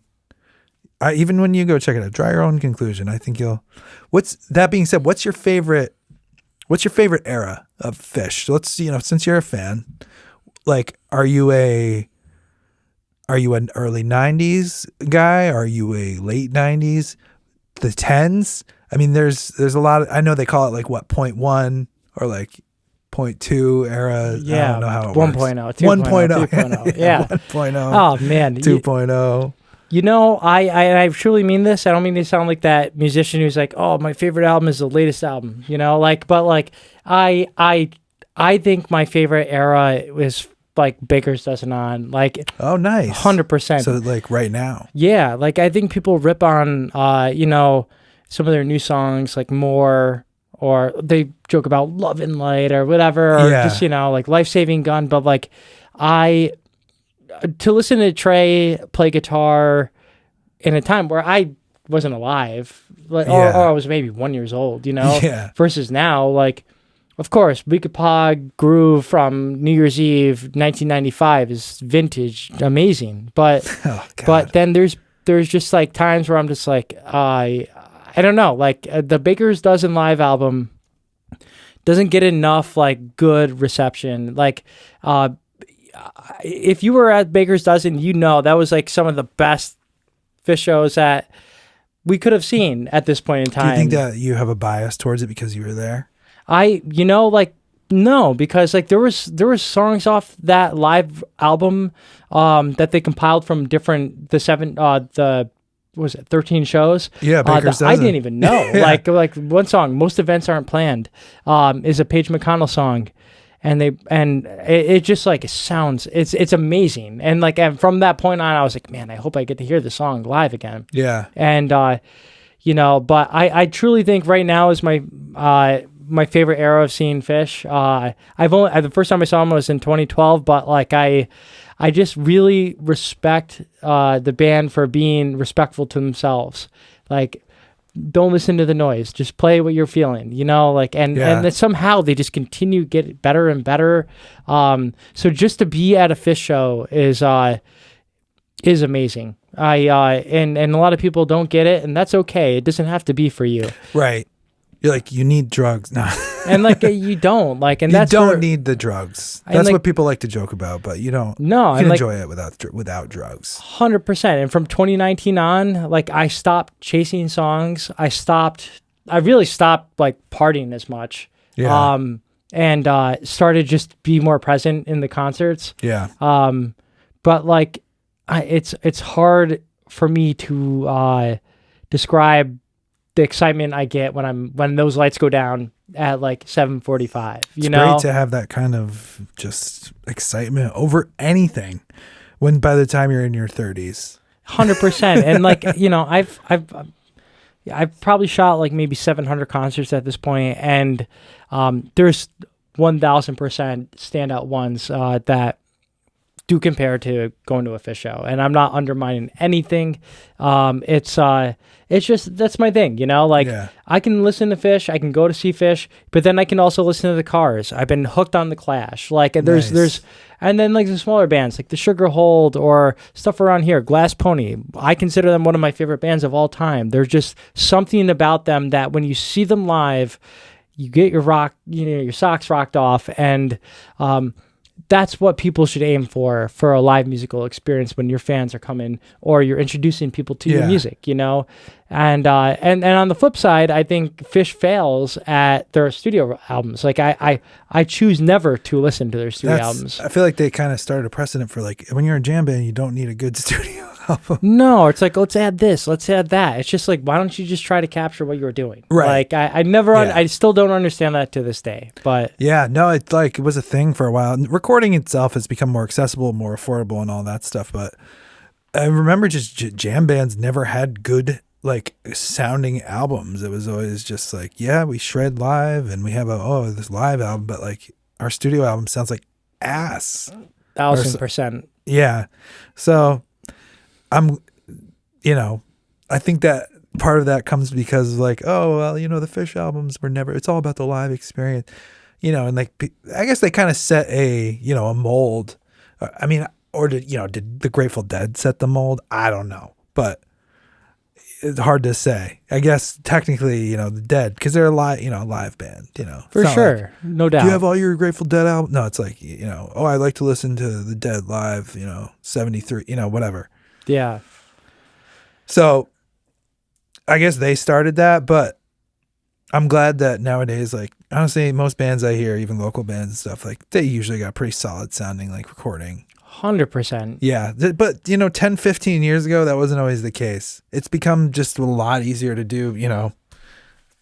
Even when you go check it out, draw your own conclusion. I think that being said, what's your favorite era of Fish? So let's, you know, since you're a fan, like, are you an early 90s guy? Are you a late 90s? The 10s? I mean, there's a lot of, I know they call it like what, 0.1 or like 0.2 era. Yeah. I don't know how it 1.0, works. 2.0, 3.0. Yeah. 1.0. Oh, man. 2.0. You know, I truly mean this. I don't mean to sound like that musician who's like, oh, my favorite album is the latest album, you know, like, but like, I think my favorite era is like Baker's Dozen on, like, oh, nice. 100%. So like right now. Yeah. Like, I think people rip on, you know, some of their new songs, like More, or they joke about Love and Light or whatever, or just, you know, like Life Saving Gun. But like, to listen to Trey play guitar in a time where I wasn't alive, like, or I was maybe 1 year old, you know, versus now, like, of course, Weeka Pog Groove from New Year's Eve 1995 is vintage, amazing. But but then there's just like times where I'm just like, I don't know, like the Baker's Dozen live album doesn't get enough like good reception. Like, if you were at Baker's Dozen, you know that was like some of the best Fish shows that we could have seen at this point in time. Do you think that you have a bias towards it because you were there? You know, like, no, because like there was songs off that live album that they compiled from different 13 shows? Yeah, Baker's Dozen. I didn't even know. Like one song, Most Events Aren't Planned, is a Paige McConnell song. And it just like it sounds, it's amazing. And like, and from that point on, I was like, man, I hope I get to hear the song live again. Yeah. And, you know, but I truly think right now is my favorite era of seeing Fish. The first time I saw him was in 2012, but like I just really respect the band for being respectful to themselves. Like, don't listen to the noise. Just play what you're feeling, you know, like, and then somehow they just continue to get better and better. So just to be at a Fish show is amazing. And a lot of people don't get it, and that's okay. It doesn't have to be for you. Right. You're like, you need drugs. No. And like, you don't like, and you that's don't need the drugs. That's like, what people like to joke about, but you don't. No, you can like, enjoy it without drugs. 100%. And from 2019 on, like, I stopped chasing songs. I really stopped like partying as much. Yeah. And started just be more present in the concerts. Yeah. But like, it's hard for me to describe the excitement I get when those lights go down at like 7:45. It's great to have that kind of just excitement over anything when by the time you're in your 30s. 100%. And like, I've probably shot like maybe 700 concerts at this point, and there's 1,000% standout ones that do compare to going to a Fish show, and I'm not undermining anything. It's just that's my thing, Like I can listen to Fish, I can go to see Fish, but then I can also listen to the Cars. I've been hooked on the Clash. Like there's and then like the smaller bands like the Sugar Hold or stuff around here, Glass Pony. I consider them one of my favorite bands of all time. There's just something about them that when you see them live, you get your socks rocked off, and that's what people should aim for a live musical experience when your fans are coming or you're introducing people to your music, And on the flip side, I think Fish fails at their studio albums. Like I choose never to listen to their studio albums. I feel like they kind of started a precedent for like when you're a jam band, you don't need a good studio album. No, it's like, let's add this, let's add that. It's just like, why don't you just try to capture what you were doing? Right. Like I still don't understand that to this day, but yeah, no, it's like, it was a thing for a while. Recording itself has become more accessible, more affordable and all that stuff. But I remember just jam bands never had good like sounding albums. It was always just like, yeah, we shred live and we have this live album, but like our studio album sounds like ass. 1,000%. Yeah. So I think that part of that comes because like, the Fish albums were never, it's all about the live experience, and like, I guess they kind of set a mold. Or did the Grateful Dead set the mold? I don't know, but it's hard to say. I guess technically, the Dead, because they're a live band, For sure. Like, no doubt. Do you have all your Grateful Dead albums? No, it's like, I like to listen to the Dead live, 73, whatever. Yeah. So I guess they started that, but I'm glad that nowadays, like, honestly, most bands I hear, even local bands and stuff, like, they usually got pretty solid sounding, like, recording. 100%. Yeah. But, 10, 15 years ago, that wasn't always the case. It's become just a lot easier to do,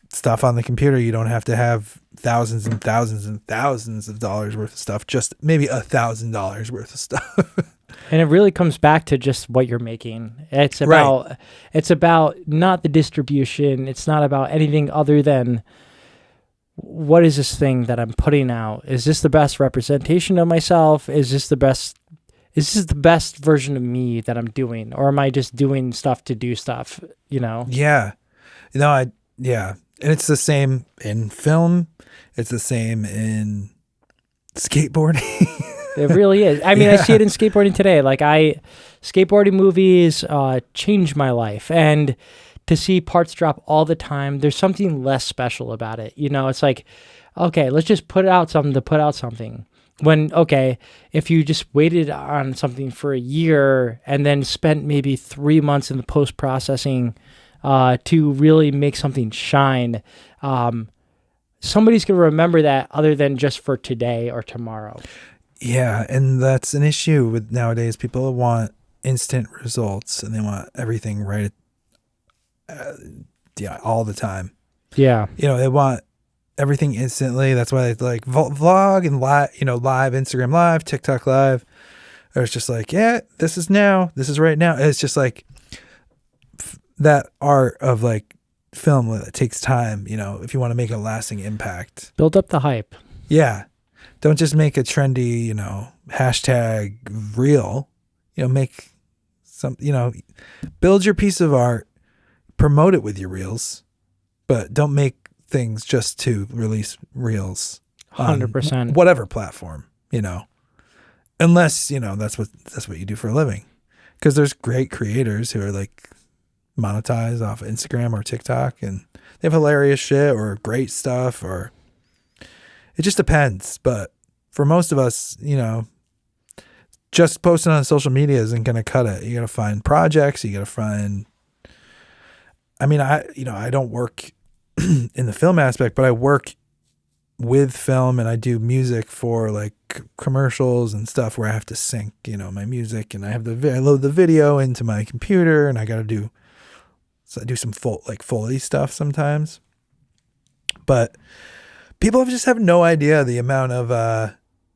stuff on the computer. You don't have to have thousands and thousands and thousands of dollars worth of stuff, just maybe $1,000 worth of stuff. And it really comes back to just what you're making. It's about not the distribution. It's not about anything other than what is this thing that I'm putting out? Is this the best representation of myself? Is this the best version of me that I'm doing? Or am I just doing stuff to do stuff, Yeah. Yeah. And it's the same in film. It's the same in skateboarding. It really is. I mean, I see it in skateboarding today. Like skateboarding movies changed my life, and to see parts drop all the time, there's something less special about it. It's like, okay, let's just put out something to put out something. When, okay, if you just waited on something for a year and then spent maybe 3 months in the post-processing to really make something shine, somebody's going to remember that other than just for today or tomorrow. Yeah, and that's an issue with nowadays. People want instant results and they want everything right all the time. Yeah. They want everything instantly. That's why they like vlog and live, live Instagram live, TikTok live. Or it's just like, yeah, this is now. This is right now. And it's just like that art of like film that takes time, if you want to make a lasting impact. Build up the hype. Yeah. Don't just make a trendy, hashtag reel, make some, build your piece of art, promote it with your reels, but don't make things just to release reels. 100%. Whatever platform, unless, that's what you do for a living. Because there's great creators who are like monetized off Instagram or TikTok and they have hilarious shit or great stuff, or it just depends. But for most of us, just posting on social media isn't going to cut it. You got to find projects. You got to find, I don't work in the film aspect, but I work with film and I do music for like commercials and stuff where I have to sync, my music, and I load the video into my computer and I got to do So I do some Foley stuff sometimes. But people just have no idea the amount of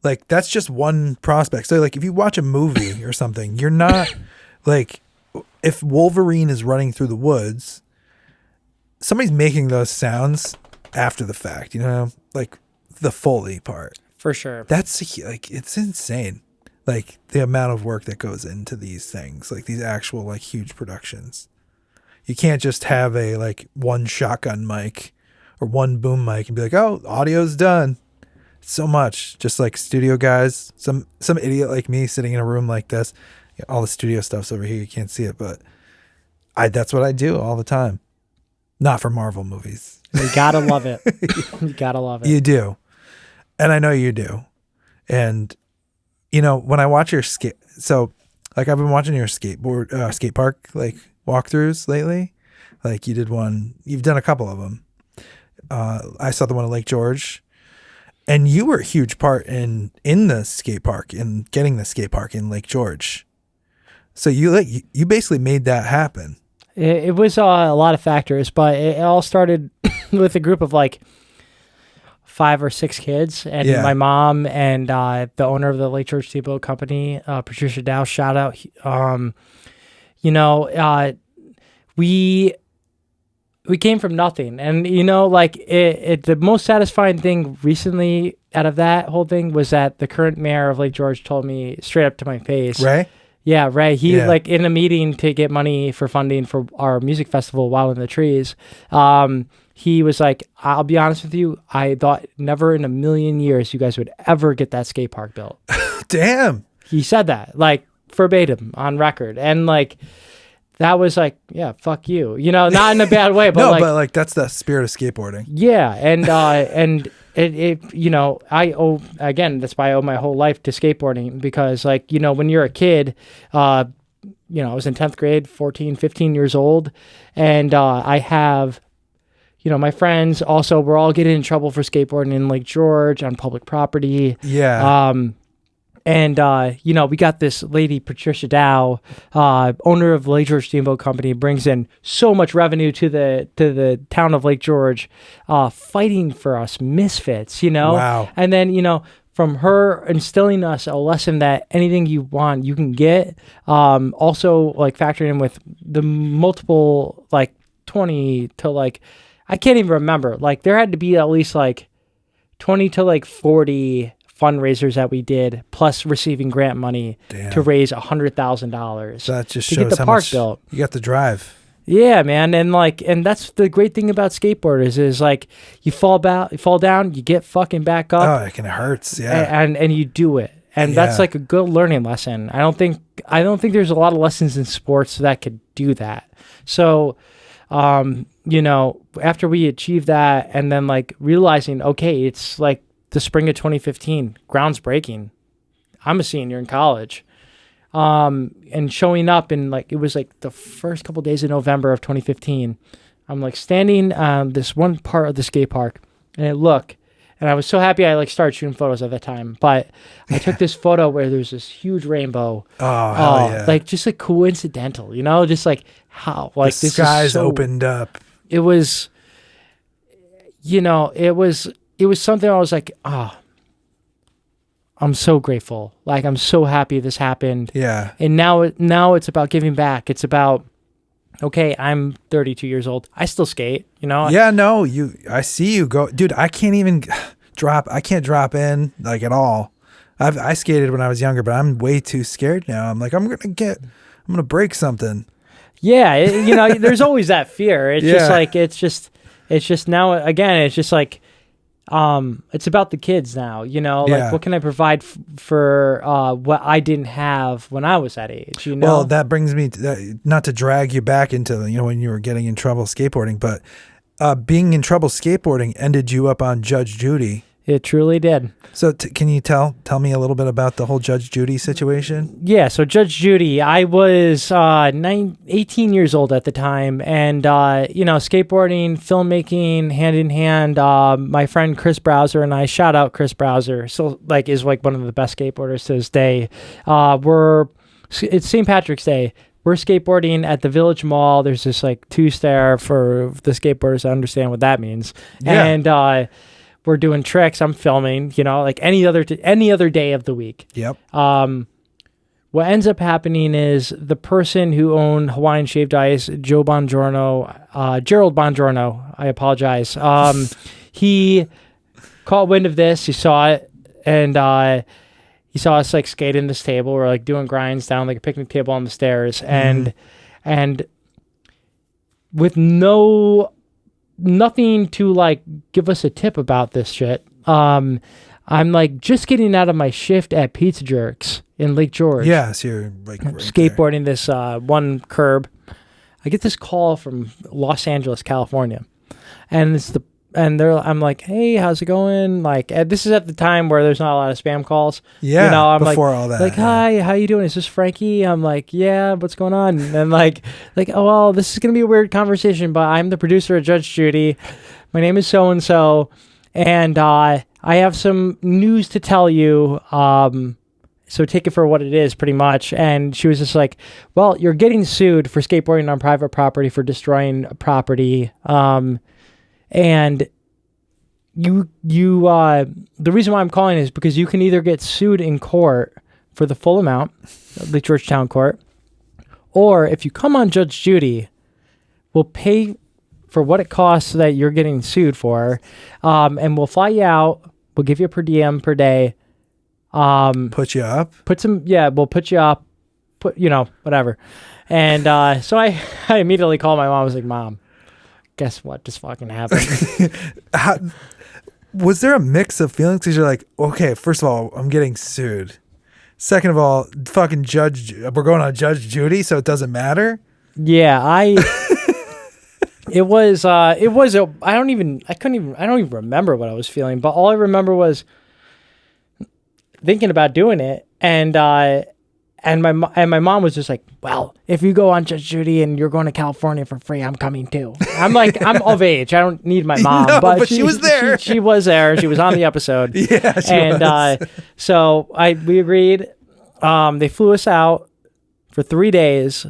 like that's just one prospect. So like if you watch a movie or something, you're not like if Wolverine is running through the woods, somebody's making those sounds after the fact, you know, like the Foley part. For sure. That's like, it's insane. Like the amount of work that goes into these things, like these actual like huge productions. You can't just have a like one shotgun mic or one boom mic and be like, oh, audio's done. It's so much. Just like studio guys, some idiot like me sitting in a room like this. All the studio stuff's over here. You can't see it, but that's what I do all the time. Not for Marvel movies. You gotta love it. You gotta love it. You do. And I know you do. And, you know, when I watch your so like I've been watching your skate park, like walkthroughs lately. Like you've done a couple of them. I saw the one at Lake George. And you were a huge part in the skate park, in getting the skate park in Lake George. So you basically made that happen. It was a lot of factors, but it all started with a group of like 5 or 6 kids, and my mom and the owner of the Lake George Steamboat Company, Patricia Dow, shout out. You know, we came from nothing, and you know, like the most satisfying thing recently out of that whole thing was that the current mayor of Lake George told me straight up to my face, Ray. Yeah, Ray. He like in a meeting to get money for funding for our music festival, Wild in the Trees. He was like, I'll be honest with you, I thought never in a million years you guys would ever get that skate park built. Damn. He said that, like verbatim on record. And like, that was like, yeah, fuck you. You know, not in a bad way, but no, like, but like that's the spirit of skateboarding. Yeah. And it you know, that's why I owe my whole life to skateboarding, because like, you know, when you're a kid, you know, I was in 10th grade, 14, 15 years old. And I have, you know, my friends also were all getting in trouble for skateboarding in Lake George on public property. Yeah. And you know, we got this lady, Patricia Dow, owner of the Lake George Steamboat Company, brings in so much revenue to the town of Lake George, fighting for us misfits, you know? Wow. And then, you know, from her instilling us a lesson that anything you want, you can get. Also, like factoring in with the multiple, like 20 to like, I can't even remember. Like there had to be at least like 20 to like 40 fundraisers that we did, plus receiving grant money to raise $100,000. So that just to shows get the how park much built. You got the drive. Yeah, man, and that's the great thing about skateboarders is like you fall down, you get fucking back up. Oh, it hurts. Yeah, and you do it, and that's like a good learning lesson. I don't think there's a lot of lessons in sports that could do that. So, you know, after we achieved that, and then like realizing, okay, it's like the spring of 2015, ground's breaking. I'm a senior in college. And showing up and like, it was like the first couple days of November of 2015. I'm like standing on this one part of the skate park and I look and I was so happy I like started shooting photos at that time, but I took this photo where there's this huge rainbow. Oh, hell yeah. Like just like coincidental, you know, just like how like the this skies opened up. It was, you know, it was something I was like, I'm so grateful. Like, I'm so happy this happened. Yeah. And now it's about giving back. It's about, okay, I'm 32 years old. I still skate, you know? Yeah, no, I see you go. Dude, I can't even I can't drop in like at all. I skated when I was younger, but I'm way too scared now. I'm like, I'm going to break something. Yeah. You know, there's always that fear. It's just like, it's just now, again, it's just like, it's about the kids now, you know, like what can I provide for what I didn't have when I was that age, you know? Well, that brings me to, not to drag you back into, you know, when you were getting in trouble skateboarding, but being in trouble skateboarding ended you up on Judge Judy. It truly did. So can you tell me a little bit about the whole Judge Judy situation? Yeah, so Judge Judy, I was 18 years old at the time, and, you know, skateboarding, filmmaking, hand in hand. My friend Chris Browser and I, shout out Chris Browser, so like is like one of the best skateboarders to this day. It's St. Patrick's Day. we're skateboarding at the Village Mall. There's this like 2-stair for the skateboarders to understand what that means. Yeah. And we're doing tricks. I'm filming, like any other day of the week. Yep. What ends up happening is the person who owned Hawaiian Shaved Ice, Gerald Bongiorno, I apologize. He caught wind of this. He saw it, and he saw us like skating this table. We're like doing grinds down like a picnic table on the stairs, and with nothing to like give us a tip about this shit. I'm like just getting out of my shift at Pizza Jerks in Lake George. Yeah, so you're like right skateboarding this one curb. I get this call from Los Angeles, California, and I'm like, hey, how's it going? Like, this is at the time where there's not a lot of spam calls. Yeah, I'm before like, all that. Like, hi, how you doing? Is this Frankie? I'm like, yeah, what's going on? And like, oh, well, this is gonna be a weird conversation, but I'm the producer of Judge Judy. My name is so and so, and I have some news to tell you. So take it for what it is, pretty much. And she was just like, well, you're getting sued for skateboarding on private property for destroying property. And the reason why I'm calling is because you can either get sued in court for the full amount, the Georgetown court, or if you come on Judge Judy, we'll pay for what it costs that you're getting sued for. And we'll fly you out. We'll give you a per diem per day. Put you up. We'll put you up. Whatever. And so I immediately called my mom. I was like, Mom, guess what just fucking happened? Was there a mix of feelings? Because you're like, okay, first of all, I'm getting sued. Second of all, fucking we're going on Judge Judy, so it doesn't matter. Yeah, I don't even remember what I was feeling, but all I remember was thinking about doing it, and my mom was just like, well, if you go on Judge Judy and you're going to California for free, I'm coming too. I'm like, I'm of age. I don't need my mom. No, but she was there. She was there. She was on the episode. Yeah, she was. So we agreed. They flew us out for 3 days.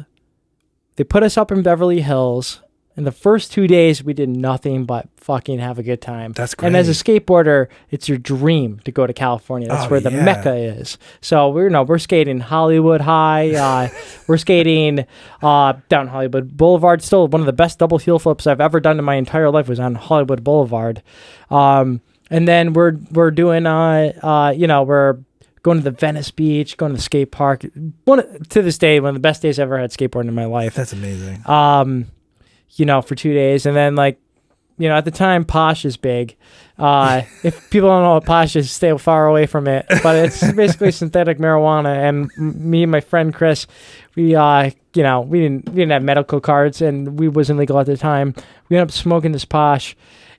They put us up in Beverly Hills. And the first 2 days, we did nothing but fucking have a good time. That's great. And as a skateboarder, it's your dream to go to California. That's where the Mecca is. So we're skating Hollywood High. We're skating down Hollywood Boulevard. Still one of the best double heel flips I've ever done in my entire life was on Hollywood Boulevard. And then we're doing we're going to the Venice Beach, going to the skate park. To this day, one of the best days I ever had skateboarding in my life. That's amazing. For 2 days. And then at the time, Posh is big. If people don't know what Posh is, stay far away from it. But it's basically synthetic marijuana. And me and my friend Chris, we didn't have medical cards, and we wasn't legal at the time. We ended up smoking this Posh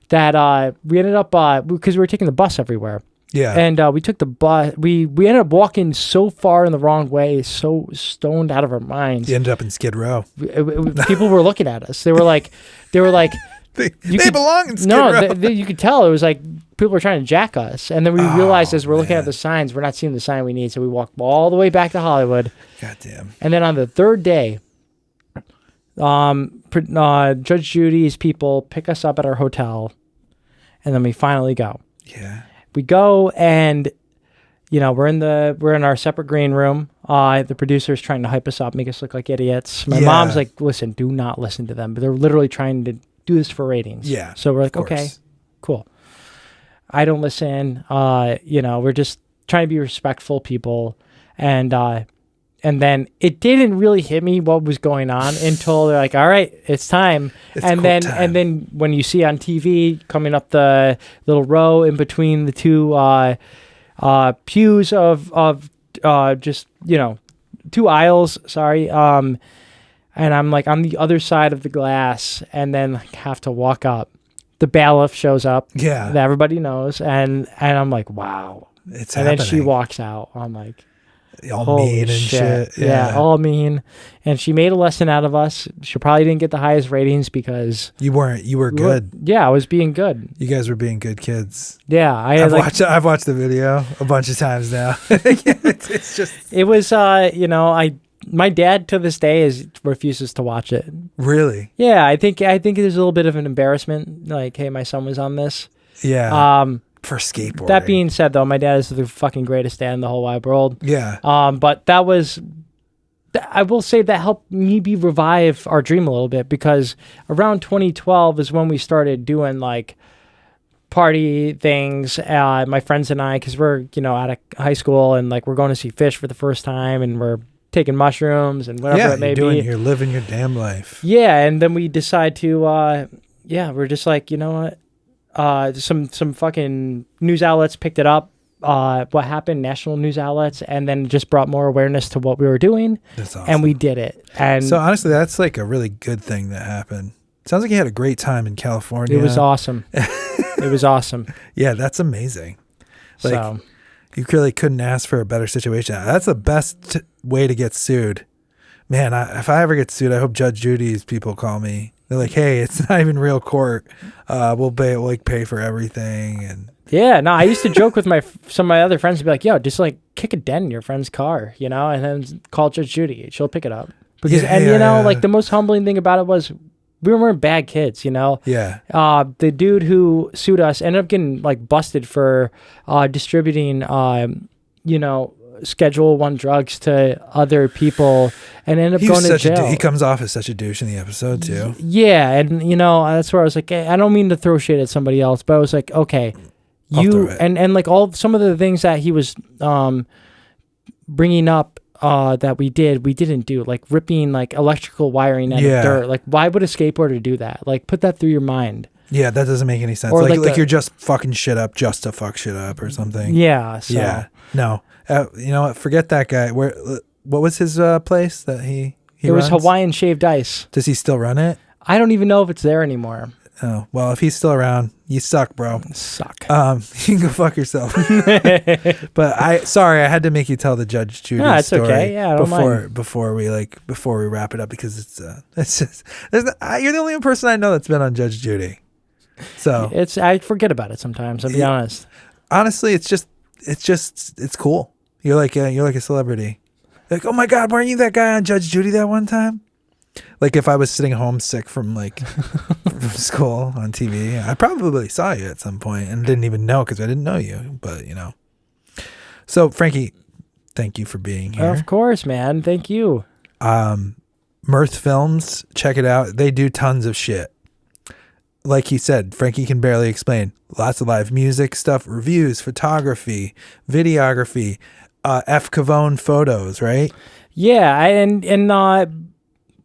that we ended up because we were taking the bus everywhere. Yeah. And we took the bus. We ended up walking so far in the wrong way, so stoned out of our minds. You ended up in Skid Row. People were looking at us. They were like, they belong in Skid Row. You could tell it was like people were trying to jack us. And then we realized as we're looking at the signs, we're not seeing the sign we need. So we walked all the way back to Hollywood. Goddamn. And then on the third day, Judge Judy's people pick us up at our hotel, and then we finally go. Yeah. We go, and we're in our separate green room. The producer's trying to hype us up, make us look like idiots. My mom's like, listen, do not listen to them. But they're literally trying to do this for ratings. Yeah. So we're like, okay, cool. I don't listen. We're just trying to be respectful people. And then it didn't really hit me what was going on until they're like, all right, it's time. And then when you see on TV coming up the little row in between the two pews of just, two aisles, sorry. And I'm like on the other side of the glass, and then have to walk up. The bailiff shows up. Yeah. That everybody knows. And I'm like, wow. It's and happening. then she walks out. I'm like, all mean and shit. Yeah, all mean. And she made a lesson out of us. She probably didn't get the highest ratings because you were good. Yeah, I was being good. You guys were being good kids. Yeah, I've watched the video a bunch of times now. It's just it was I my dad to this day refuses to watch it. Really? Yeah, I think there's a little bit of an embarrassment. Like, hey, my son was on this. Yeah. For skateboarding. That being said, though, my dad is the fucking greatest dad in the whole wide world. Yeah. But I will say that helped me revive our dream a little bit, because around 2012 is when we started doing like party things. My friends and I, because we're out of high school and like we're going to see Fish for the first time, and we're taking mushrooms and whatever it may be. You're living your damn life. Yeah, and then we decide to, we're just like, you know what? Some fucking news outlets picked it up. What happened, national news outlets, and then just brought more awareness to what we were doing. That's awesome. And we did it. And so honestly, that's like a really good thing that happened. Sounds like you had a great time in California. It was awesome. It was awesome. Yeah, that's amazing. Like, So you really couldn't ask for a better situation. That's the best way to get sued. Man, if I ever get sued, I hope Judge Judy's people call me. They're like, hey, it's not even real court. We'll pay for everything. And yeah, no, I used to joke with some of my other friends and be like, yo, just like kick a dent in your friend's car, and then call Judge Judy. She'll pick it up. Because like the most humbling thing about it was we weren't bad kids, Yeah. The dude who sued us ended up getting like busted for distributing Schedule 1 drugs to other people, and ended up going to jail. He comes off as such a douche in the episode too. Yeah, and that's where I was like, I don't mean to throw shade at somebody else, but I was like, okay, and like some of the things that he was bringing up that we didn't do, like ripping like electrical wiring out of dirt. Like, why would a skateboarder do that? Like, put that through your mind. Yeah, that doesn't make any sense. Or like you're just fucking shit up just to fuck shit up or something. Yeah. So. Yeah. No. You know what? Forget that guy. What was his place that he It was Hawaiian Shaved Ice. Does he still run it? I don't even know if it's there anymore. Oh, well, if he's still around, you suck, bro. Suck. You can go fuck yourself. But I had to make you tell the Judge Judy story. Okay. Yeah, I don't mind. Before we wrap it up, because it's just you're the only person I know that's been on Judge Judy. So I forget about it sometimes. I'll be honest. Honestly, it's cool. You're like a celebrity. Like, oh my God, weren't you that guy on Judge Judy that one time? Like, if I was sitting home sick from from school on TV, I probably saw you at some point and didn't even know because I didn't know you. But So Frankie, thank you for being here. Of course, man. Thank you. Mirth Films, check it out. They do tons of shit. Like he said, Frankie can barely explain. Lots of live music stuff, reviews, photography, videography, F. Cavone photos, right? Yeah, and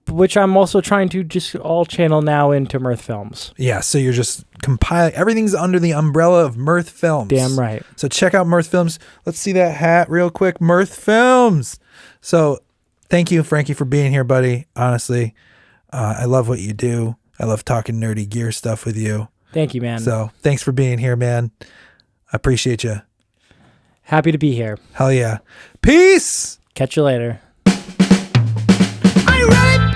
which I'm also trying to just all channel now into Mirth Films. Yeah, so you're just compiling. Everything's under the umbrella of Mirth Films. Damn right. So check out Mirth Films. Let's see that hat real quick. Mirth Films. So thank you, Frankie, for being here, buddy. Honestly, I love what you do. I love talking nerdy gear stuff with you. Thank you, man. So thanks for being here, man. I appreciate you. Happy to be here. Hell yeah. Peace. Catch you later. Are you ready?